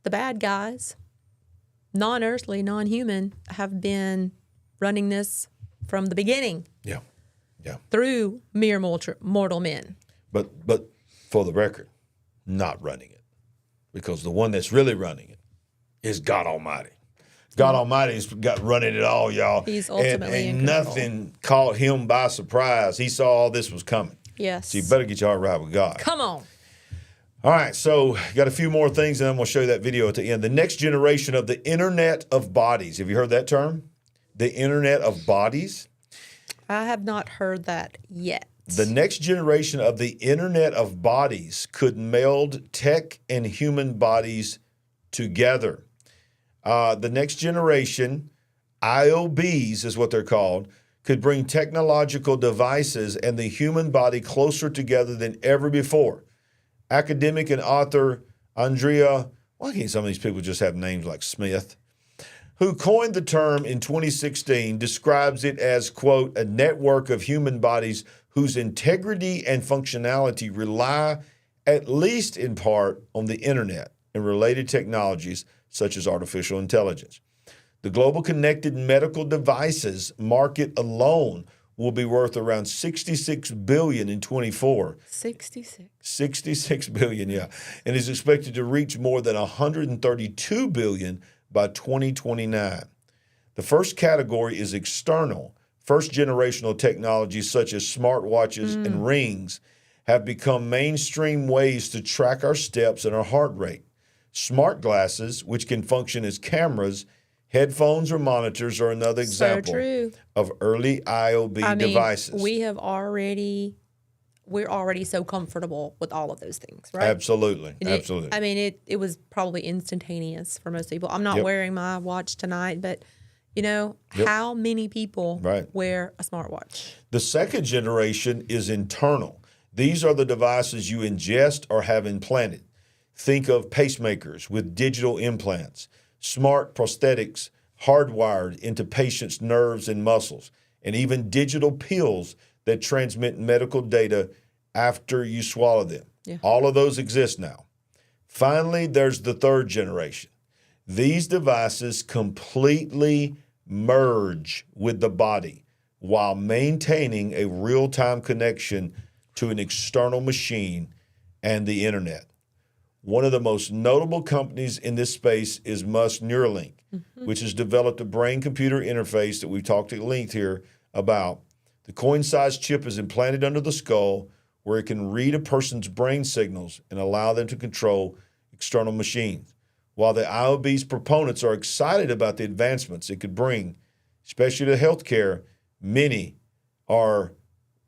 bad guys non-earthly, non-human have been running this from the beginning. Yeah. Yeah. Through mere mortal men. But for the record, not running it. Because the one that's really running it is God Almighty. God Almighty's got running it all, y'all. He's ultimately and in control. Nothing caught him by surprise. He saw all this was coming. Yes. So you better get your heart right with God. Come on. All right, so got a few more things, and I'm going to show you that video at the end. The next generation of the Internet of Bodies. Have you heard that term? The Internet of Bodies? I have not heard that yet. The next generation of the Internet of Bodies could meld tech and human bodies together. The next generation, IOBs is what they're called, could bring technological devices and the human body closer together than ever before. Academic and author Andrea, why can't some of these people just have names like Smith, who coined the term in 2016, describes it as, quote, a network of human bodies whose integrity and functionality rely, at least in part, on the internet and related technologies such as artificial intelligence. The global connected medical devices market alone will be worth around $66 billion in 2024. 66. $66 billion, yeah. And is expected to reach more than $132 billion by 2029. The first category is external. First-generational technologies such as smartwatches and rings have become mainstream ways to track our steps and our heart rate. Smart glasses, which can function as cameras, headphones, or monitors, are another example of early IOB devices. We're already so comfortable with all of those things, right? Absolutely, absolutely. It was probably instantaneous for most people. I'm not wearing my watch tonight, but how many people wear a smartwatch? The second generation is internal. These are the devices you ingest or have implanted. Think of pacemakers with digital implants, smart prosthetics hardwired into patients' nerves and muscles, and even digital pills that transmit medical data after you swallow them. Yeah. All of those exist now. Finally, there's the third generation. These devices completely merge with the body while maintaining a real-time connection to an external machine and the internet. One of the most notable companies in this space is Musk Neuralink, which has developed a brain-computer interface that we've talked at length here about. The coin-sized chip is implanted under the skull where it can read a person's brain signals and allow them to control external machines. While the IOB's proponents are excited about the advancements it could bring, especially to healthcare, many are,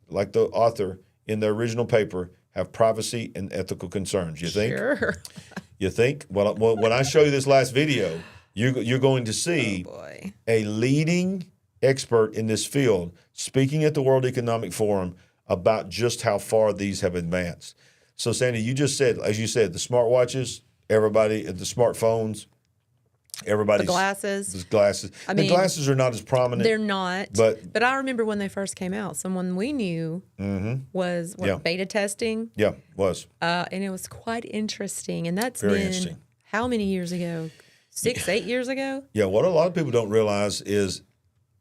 like the author in the original paper, have privacy and ethical concerns. You think? Sure. You think? Well, when I show you this last video, you're going to see a leading expert in this field speaking at the World Economic Forum about just how far these have advanced. So, Sandy, you just said, as you said, the smartwatches, everybody, the smartphones, everybody's the glasses. The glasses are not as prominent. They're not. But I remember when they first came out, someone we knew was beta testing. Yeah, was. And it was quite interesting. And that's been how many years ago? 8 years ago? Yeah, what a lot of people don't realize is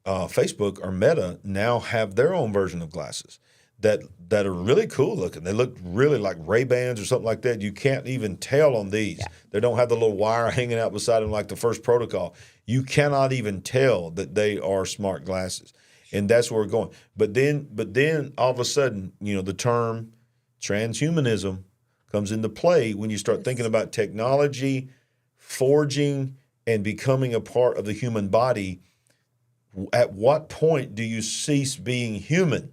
Facebook or Meta now have their own version of glasses that are really cool looking. They look really like Ray-Bans or something like that. You can't even tell on these. Yeah. They don't have the little wire hanging out beside them like the first protocol. You cannot even tell that they are smart glasses. And that's where we're going. But then all of a sudden, the term transhumanism comes into play when you start thinking about technology, forging, and becoming a part of the human body. At what point do you cease being human?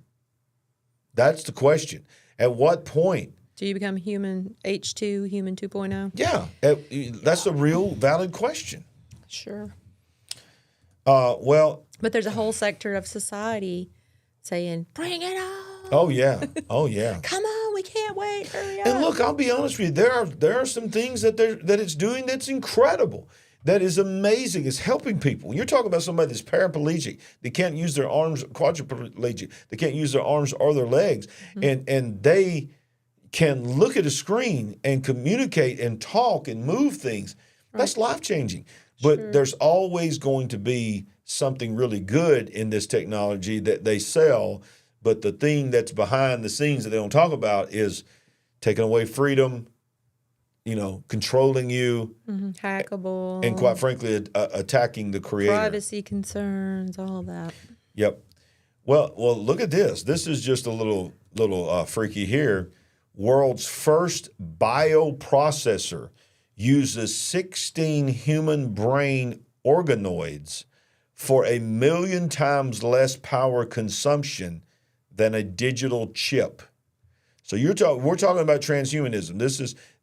That's the question. At what point? Do you become human H2, human 2.0? Yeah, that's a real valid question. Sure. But there's a whole sector of society saying, bring it on. Oh, yeah. Oh, yeah. Come on, we can't wait. Hurry up. And look, I'll be honest with you. There are some things that it's doing that's incredible. That is amazing. It's helping people. You're talking about somebody that's paraplegic. They can't use their arms, quadriplegic. They can't use their arms or their legs. And they can look at a screen and communicate and talk and move things. Right. That's life-changing. But there's always going to be something really good in this technology that they sell. But the thing that's behind the scenes that they don't talk about is taking away freedom, controlling you. Hackable. And quite frankly, attacking the creator. Privacy concerns, all of that. Yep. Well, look at this. This is just a little freaky here. World's first bioprocessor uses 16 human brain organoids for 1 million times less power consumption than a digital chip. So we're talking about transhumanism.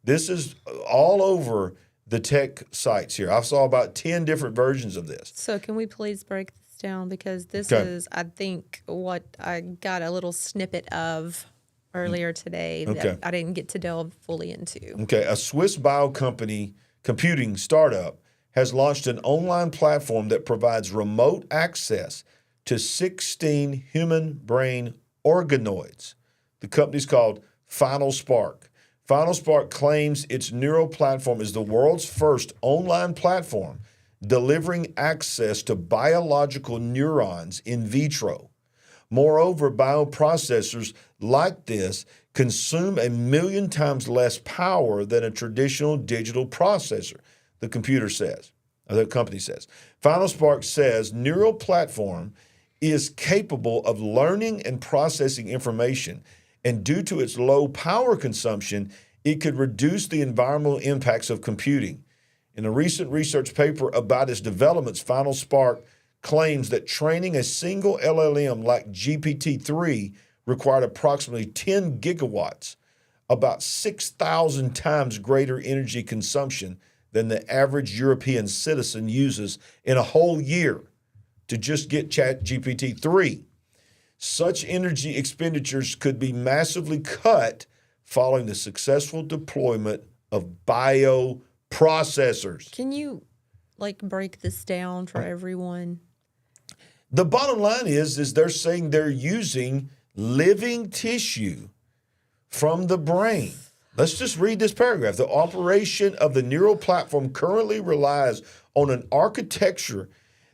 This is all over the tech sites here. I saw about 10 different versions of this. So can we please break this down? Because this is, I think, what I got a little snippet of earlier today that I didn't get to delve fully into. Okay, a Swiss computing startup has launched an online platform that provides remote access to 16 human brain organoids. The company's called Final Spark. Final Spark claims its neural platform is the world's first online platform delivering access to biological neurons in vitro. Moreover, bioprocessors like this consume 1 million times less power than a traditional digital processor, the company says. Final Spark says neural platform is capable of learning and processing information, and due to its low power consumption, it could reduce the environmental impacts of computing. In a recent research paper about its developments, Final Spark claims that training a single LLM like GPT-3 required approximately 10 gigawatts, about 6,000 times greater energy consumption than the average European citizen uses in a whole year to just get ChatGPT-3. Such energy expenditures could be massively cut following the successful deployment of bioprocessors. Can you break this down for everyone? The bottom line is they're saying they're using living tissue from the brain. Let's just read this paragraph. The operation of the neural platform currently relies on an architecture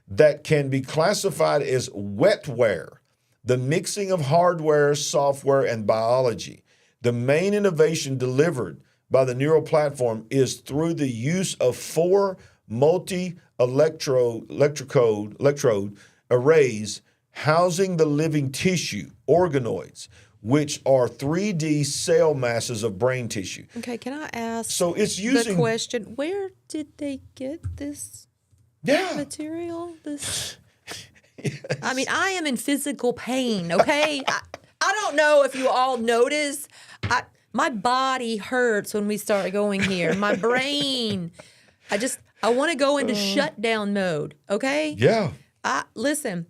that can be classified as wetware, the mixing of hardware, software, and biology. The main innovation delivered by the neural platform is through the use of 4 multi-electrode arrays housing the living tissue, organoids, which are 3D cell masses of brain tissue. Okay, can I ask the question, where did they get this material? Yes. I mean, I am in physical pain, okay? I don't know if you all notice. My body hurts when we start going here. My brain. I want to go into shutdown mode, okay? Yeah. Listen.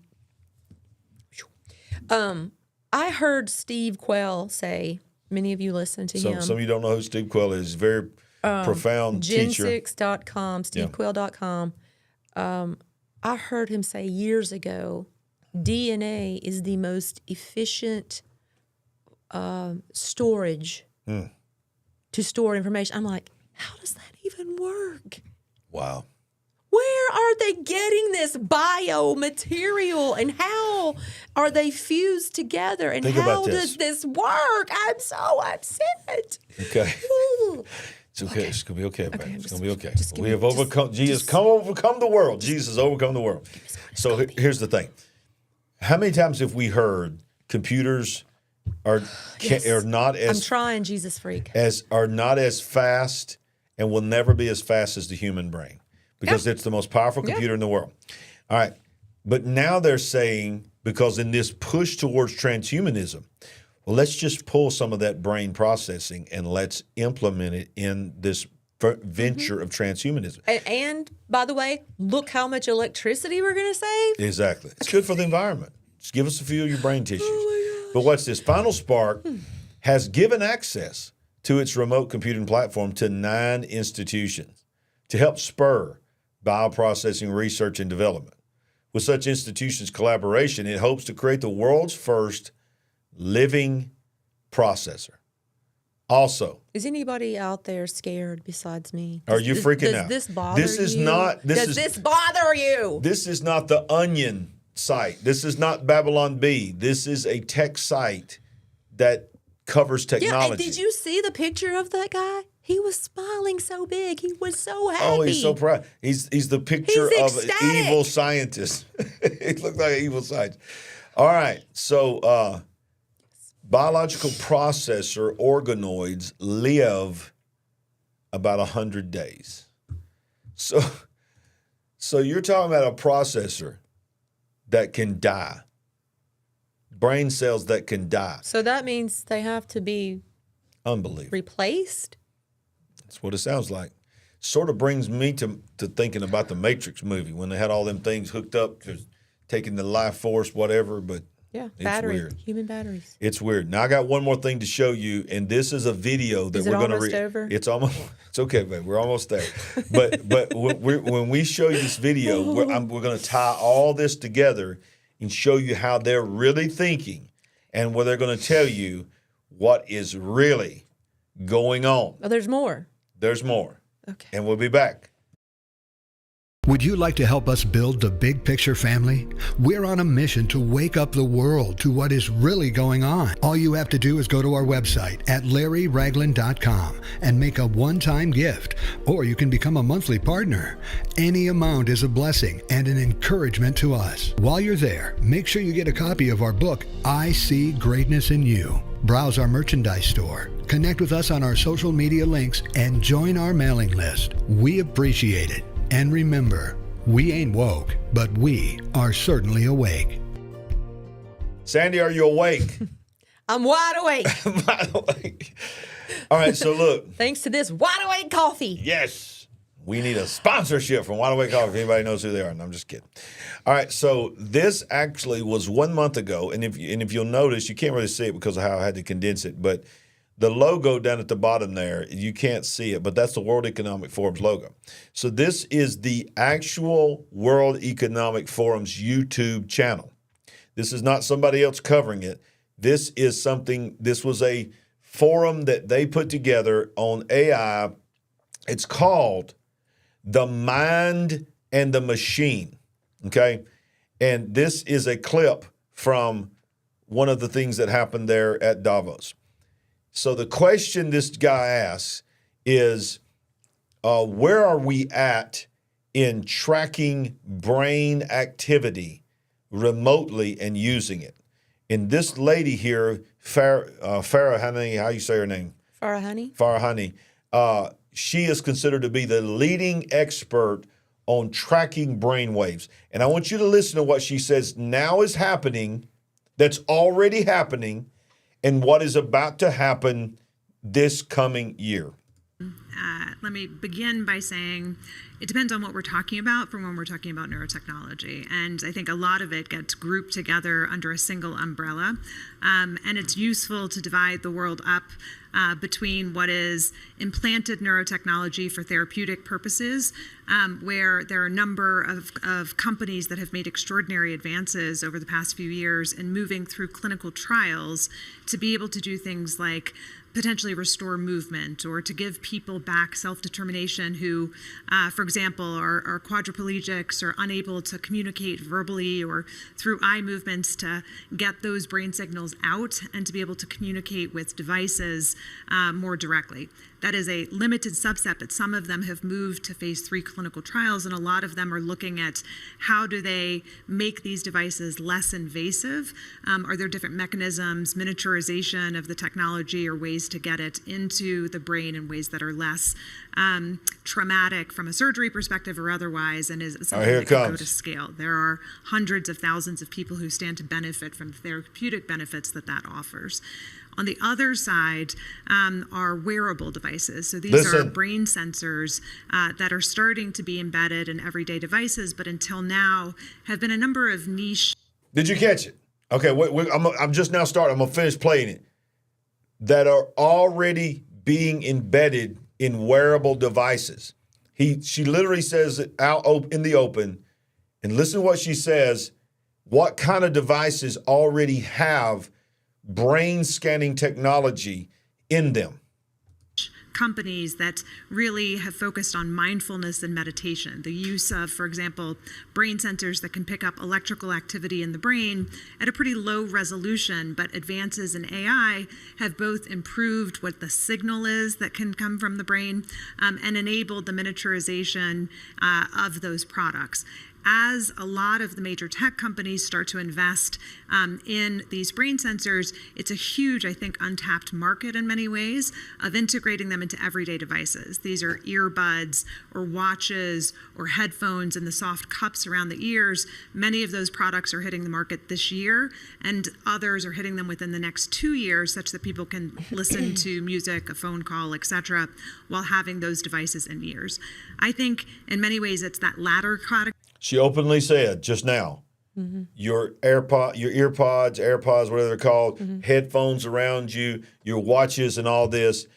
I heard Steve Quell say, many of you listen to him. Some of you don't know who Steve Quell is. Very profound teacher. Gen6.com, stevequell.com. I heard him say years ago, DNA is the most efficient storage to store information. I'm like, how does that even work? Wow. Where are they getting this biomaterial, and how are they fused together, and how does this work? I'm so upset. Okay. It's okay. It's going to be okay, man. It's going to be okay. We have overcome. Jesus overcome the world. Jesus has overcome the world. So here's the thing. How many times have we heard computers are not as... I'm trying, Jesus freak. Are not as fast and will never be as fast as the human brain. Because it's the most powerful computer in the world. All right. But now they're saying, because in this push towards transhumanism, well, let's just pull some of that brain processing and let's implement it in this venture of transhumanism. And by the way, look how much electricity we're going to save. Exactly. It's good for the environment. Just give us a few of your brain tissues. Oh, but watch this. Final Spark has given access to its remote computing platform to 9 institutions to help spur bioprocessing research and development. With such institutions' collaboration, it hopes to create the world's first living processor. Also, is anybody out there scared besides me? Are you freaking out? Does this bother you? Does this bother you? This is not the Onion site. This is not Babylon Bee. This is a tech site that covers technology. Yeah, did you see the picture of that guy? He was smiling so big. He was so happy. Oh, he's so proud. He's the picture He's of an ecstatic. evil scientist. He looked like an evil scientist. All right, so biological processor organoids live about 100 days. So you're talking about a processor that can die, brain cells that can die. So that means they have to be Unbelievable. replaced? That's what it sounds like. Sort of brings me to thinking about the Matrix movie when they had all them things hooked up to taking the life force, whatever, but Yeah, it's battery, weird. human batteries. It's weird. Now I got one more thing to show you, and this is a video that Is it we're going to almost over? It's almost. It's okay, babe. We're almost there. But when we show you this video, we're going to tie all this together and show you how they're really thinking, and where they're going to tell you what is really going on. Oh, there's more. There's more. Okay. And we'll be back. Would you like to help us build the big picture family? We're on a mission to wake up the world to what is really going on. All you have to do is go to our website at LarryRagland.com and make a one-time gift, or you can become a monthly partner. Any amount is a blessing and an encouragement to us. While you're there, make sure you get a copy of our book, I See Greatness in You. Browse our merchandise store, connect with us on our social media links, and join our mailing list. We appreciate it. And remember, we ain't woke, but we are certainly awake. Sandy, are you awake? I'm wide awake. Wide awake. All right, so look. Thanks to this wide awake coffee. Yes. We need a sponsorship from Wide Awake Coffee if anybody knows who they are. And I'm just kidding. All right, so this actually was 1 month ago, and if you'll notice, you can't really see it because of how I had to condense it, but the logo down at the bottom there, you can't see it, but that's the World Economic Forum's logo. So this is the actual World Economic Forum's YouTube channel. This is not somebody else covering it. This was a forum that they put together on AI. It's called The Mind and the Machine, okay? And this is a clip from one of the things that happened there at Davos. So the question this guy asks is, where are we at in tracking brain activity remotely and using it? And this lady here, Farahani, how you say her name? Farahani. She is considered to be the leading expert on tracking brain waves. And I want you to listen to what she says now is happening, that's already happening, and what is about to happen this coming year. Let me begin by saying it depends on what we're talking about from when we're talking about neurotechnology. And I think a lot of it gets grouped together under a single umbrella. And it's useful to divide the world up between what is implanted neurotechnology for therapeutic purposes, where there are a number of companies that have made extraordinary advances over the past few years in moving through clinical trials to be able to do things like potentially restore movement or to give people back self-determination who, for example, are quadriplegics or unable to communicate verbally or through eye movements to get those brain signals out and to be able to communicate with devices more directly. That is a limited subset, but some of them have moved to phase 3 clinical trials, and a lot of them are looking at how do they make these devices less invasive? Are there different mechanisms, miniaturization of the technology, or ways to get it into the brain in ways that are less traumatic from a surgery perspective or otherwise, and is something that can go to scale. There are hundreds of thousands of people who stand to benefit from the therapeutic benefits that offers. On the other side are wearable devices. So these are brain sensors that are starting to be embedded in everyday devices, but until now have been a number of niche. Did you catch it? Okay, I'm just now starting. I'm going to finish playing it. That are already being embedded in wearable devices. She literally says it out in the open, and listen to what she says. What kind of devices already have brain scanning technology in them? companies that really have focused on mindfulness and meditation. The use of, for example, brain sensors that can pick up electrical activity in the brain at a pretty low resolution, but advances in AI have both improved what the signal is that can come from the brain and enabled the miniaturization of those products. As a lot of the major tech companies start to invest in these brain sensors, it's a huge, I think, untapped market in many ways of integrating them into everyday devices. These are earbuds or watches or headphones and the soft cups around the ears. Many of those products are hitting the market this year, and others are hitting them within the next 2 years, such that people can listen to music, a phone call, etc., while having those devices in ears. I think in many ways it's that latter category. She openly said just now, your earpods, whatever they're called, headphones around you, your watches and all this,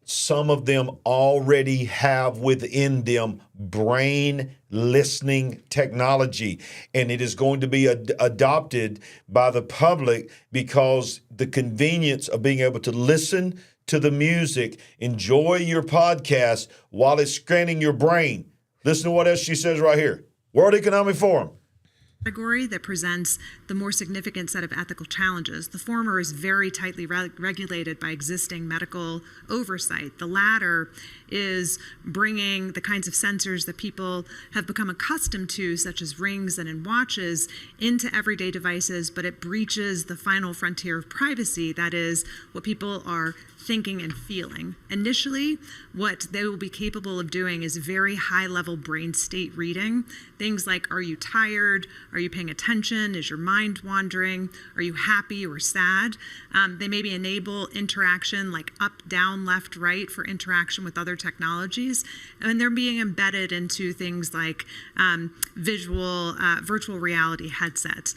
some of them already have within them brain listening technology. And it is going to be adopted by the public because the convenience of being able to listen to the music, enjoy your podcast while it's scanning your brain. Listen to what else she says right here. World Economic Forum. Category that presents the more significant set of ethical challenges. The former is very tightly regulated by existing medical oversight. The latter is bringing the kinds of sensors that people have become accustomed to, such as rings and in watches, into everyday devices, but it breaches the final frontier of privacy, that is, what people are thinking and feeling. Initially, what they will be capable of doing is very high-level brain state reading. Things like, are you tired? Are you paying attention? Is your mind wandering? Are you happy or sad? They maybe enable interaction like up, down, left, right for interaction with other technologies. And they're being embedded into things like virtual reality headsets.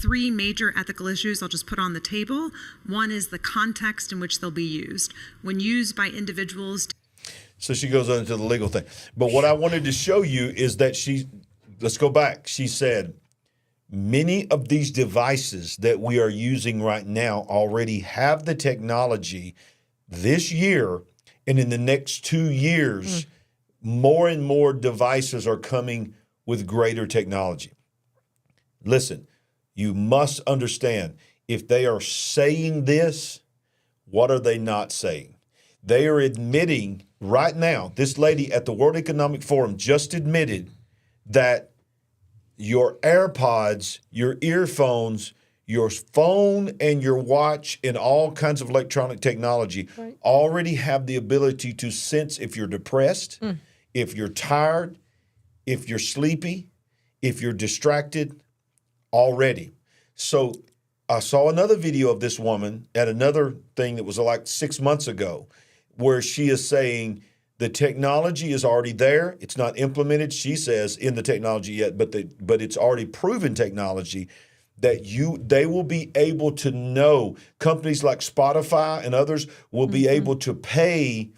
3 major ethical issues I'll just put on the table. One is the context in which they'll be used. When used by individuals. So she goes on into the legal thing. But what I wanted to show you is that let's go back. She said, many of these devices that we are using right now already have the technology this year, and in the next 2 years, more and more devices are coming with greater technology. Listen, you must understand, if they are saying this, what are they not saying? They are admitting right now, this lady at the World Economic Forum just admitted that your AirPods, your earphones, your phone and your watch and all kinds of electronic technology already have the ability to sense if you're depressed, if you're tired, if you're sleepy, if you're distracted already. So I saw another video of this woman at another thing that was like 6 months ago, where she is saying the technology is already there. It's not implemented, she says, in the technology yet, but it's already proven technology that they will be able to know. Companies like Spotify and others will be able to pay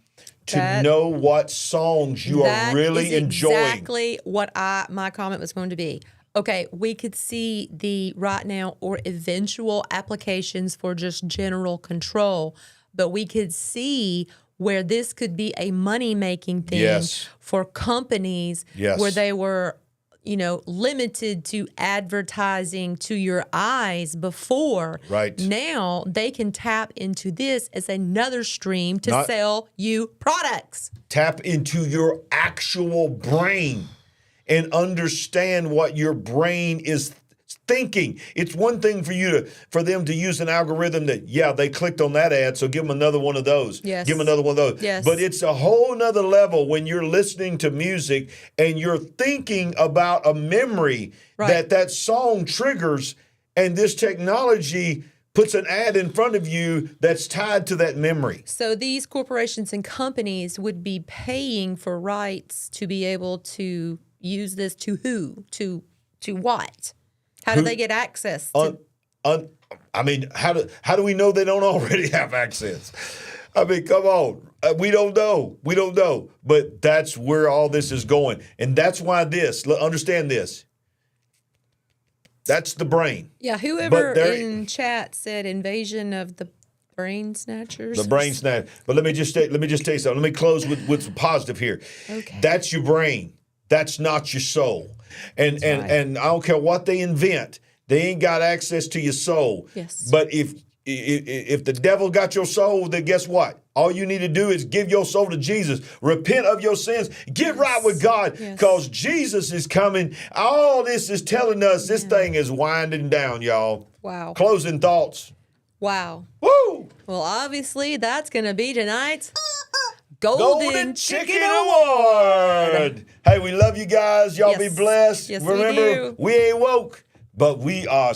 to know what songs you are really enjoying. Exactly what my comment was going to be. Okay, we could see the right now or eventual applications for just general control, but we could see where this could be a money-making thing for companies where they were, limited to advertising to your eyes before. Right. Now they can tap into this as another stream to sell you products. Tap into your actual brain and understand what your brain is thinking. It's one thing for them to use an algorithm that, they clicked on that ad, so give them another one of those. Yes. Give them another one of those. Yes. But it's a whole nother level when you're listening to music and you're thinking about a memory that song triggers, and this technology puts an ad in front of you that's tied to that memory. So these corporations and companies would be paying for rights to be able to use this to who? To what? How do they get access to? How do we know they don't already have access? I mean, come on. We don't know. But that's where all this is going. And that's why understand this. That's the brain. Yeah, whoever in chat said invasion of the brain snatchers. The brain snatch. But let me just tell you something. Let me close with some positive here. Okay. That's your brain. That's not your soul. And I don't care what they invent. They ain't got access to your soul. Yes. But if the devil got your soul, then guess what? All you need to do is give your soul to Jesus. Repent of your sins. Get right with God, because Jesus is coming. All this is telling us this thing is winding down, y'all. Wow. Closing thoughts. Wow. Woo! Well, obviously, that's going to be tonight's Golden Chicken Award. Hey, we love you guys. Y'all be blessed. Yes, Remember, we do. we ain't woke, but we are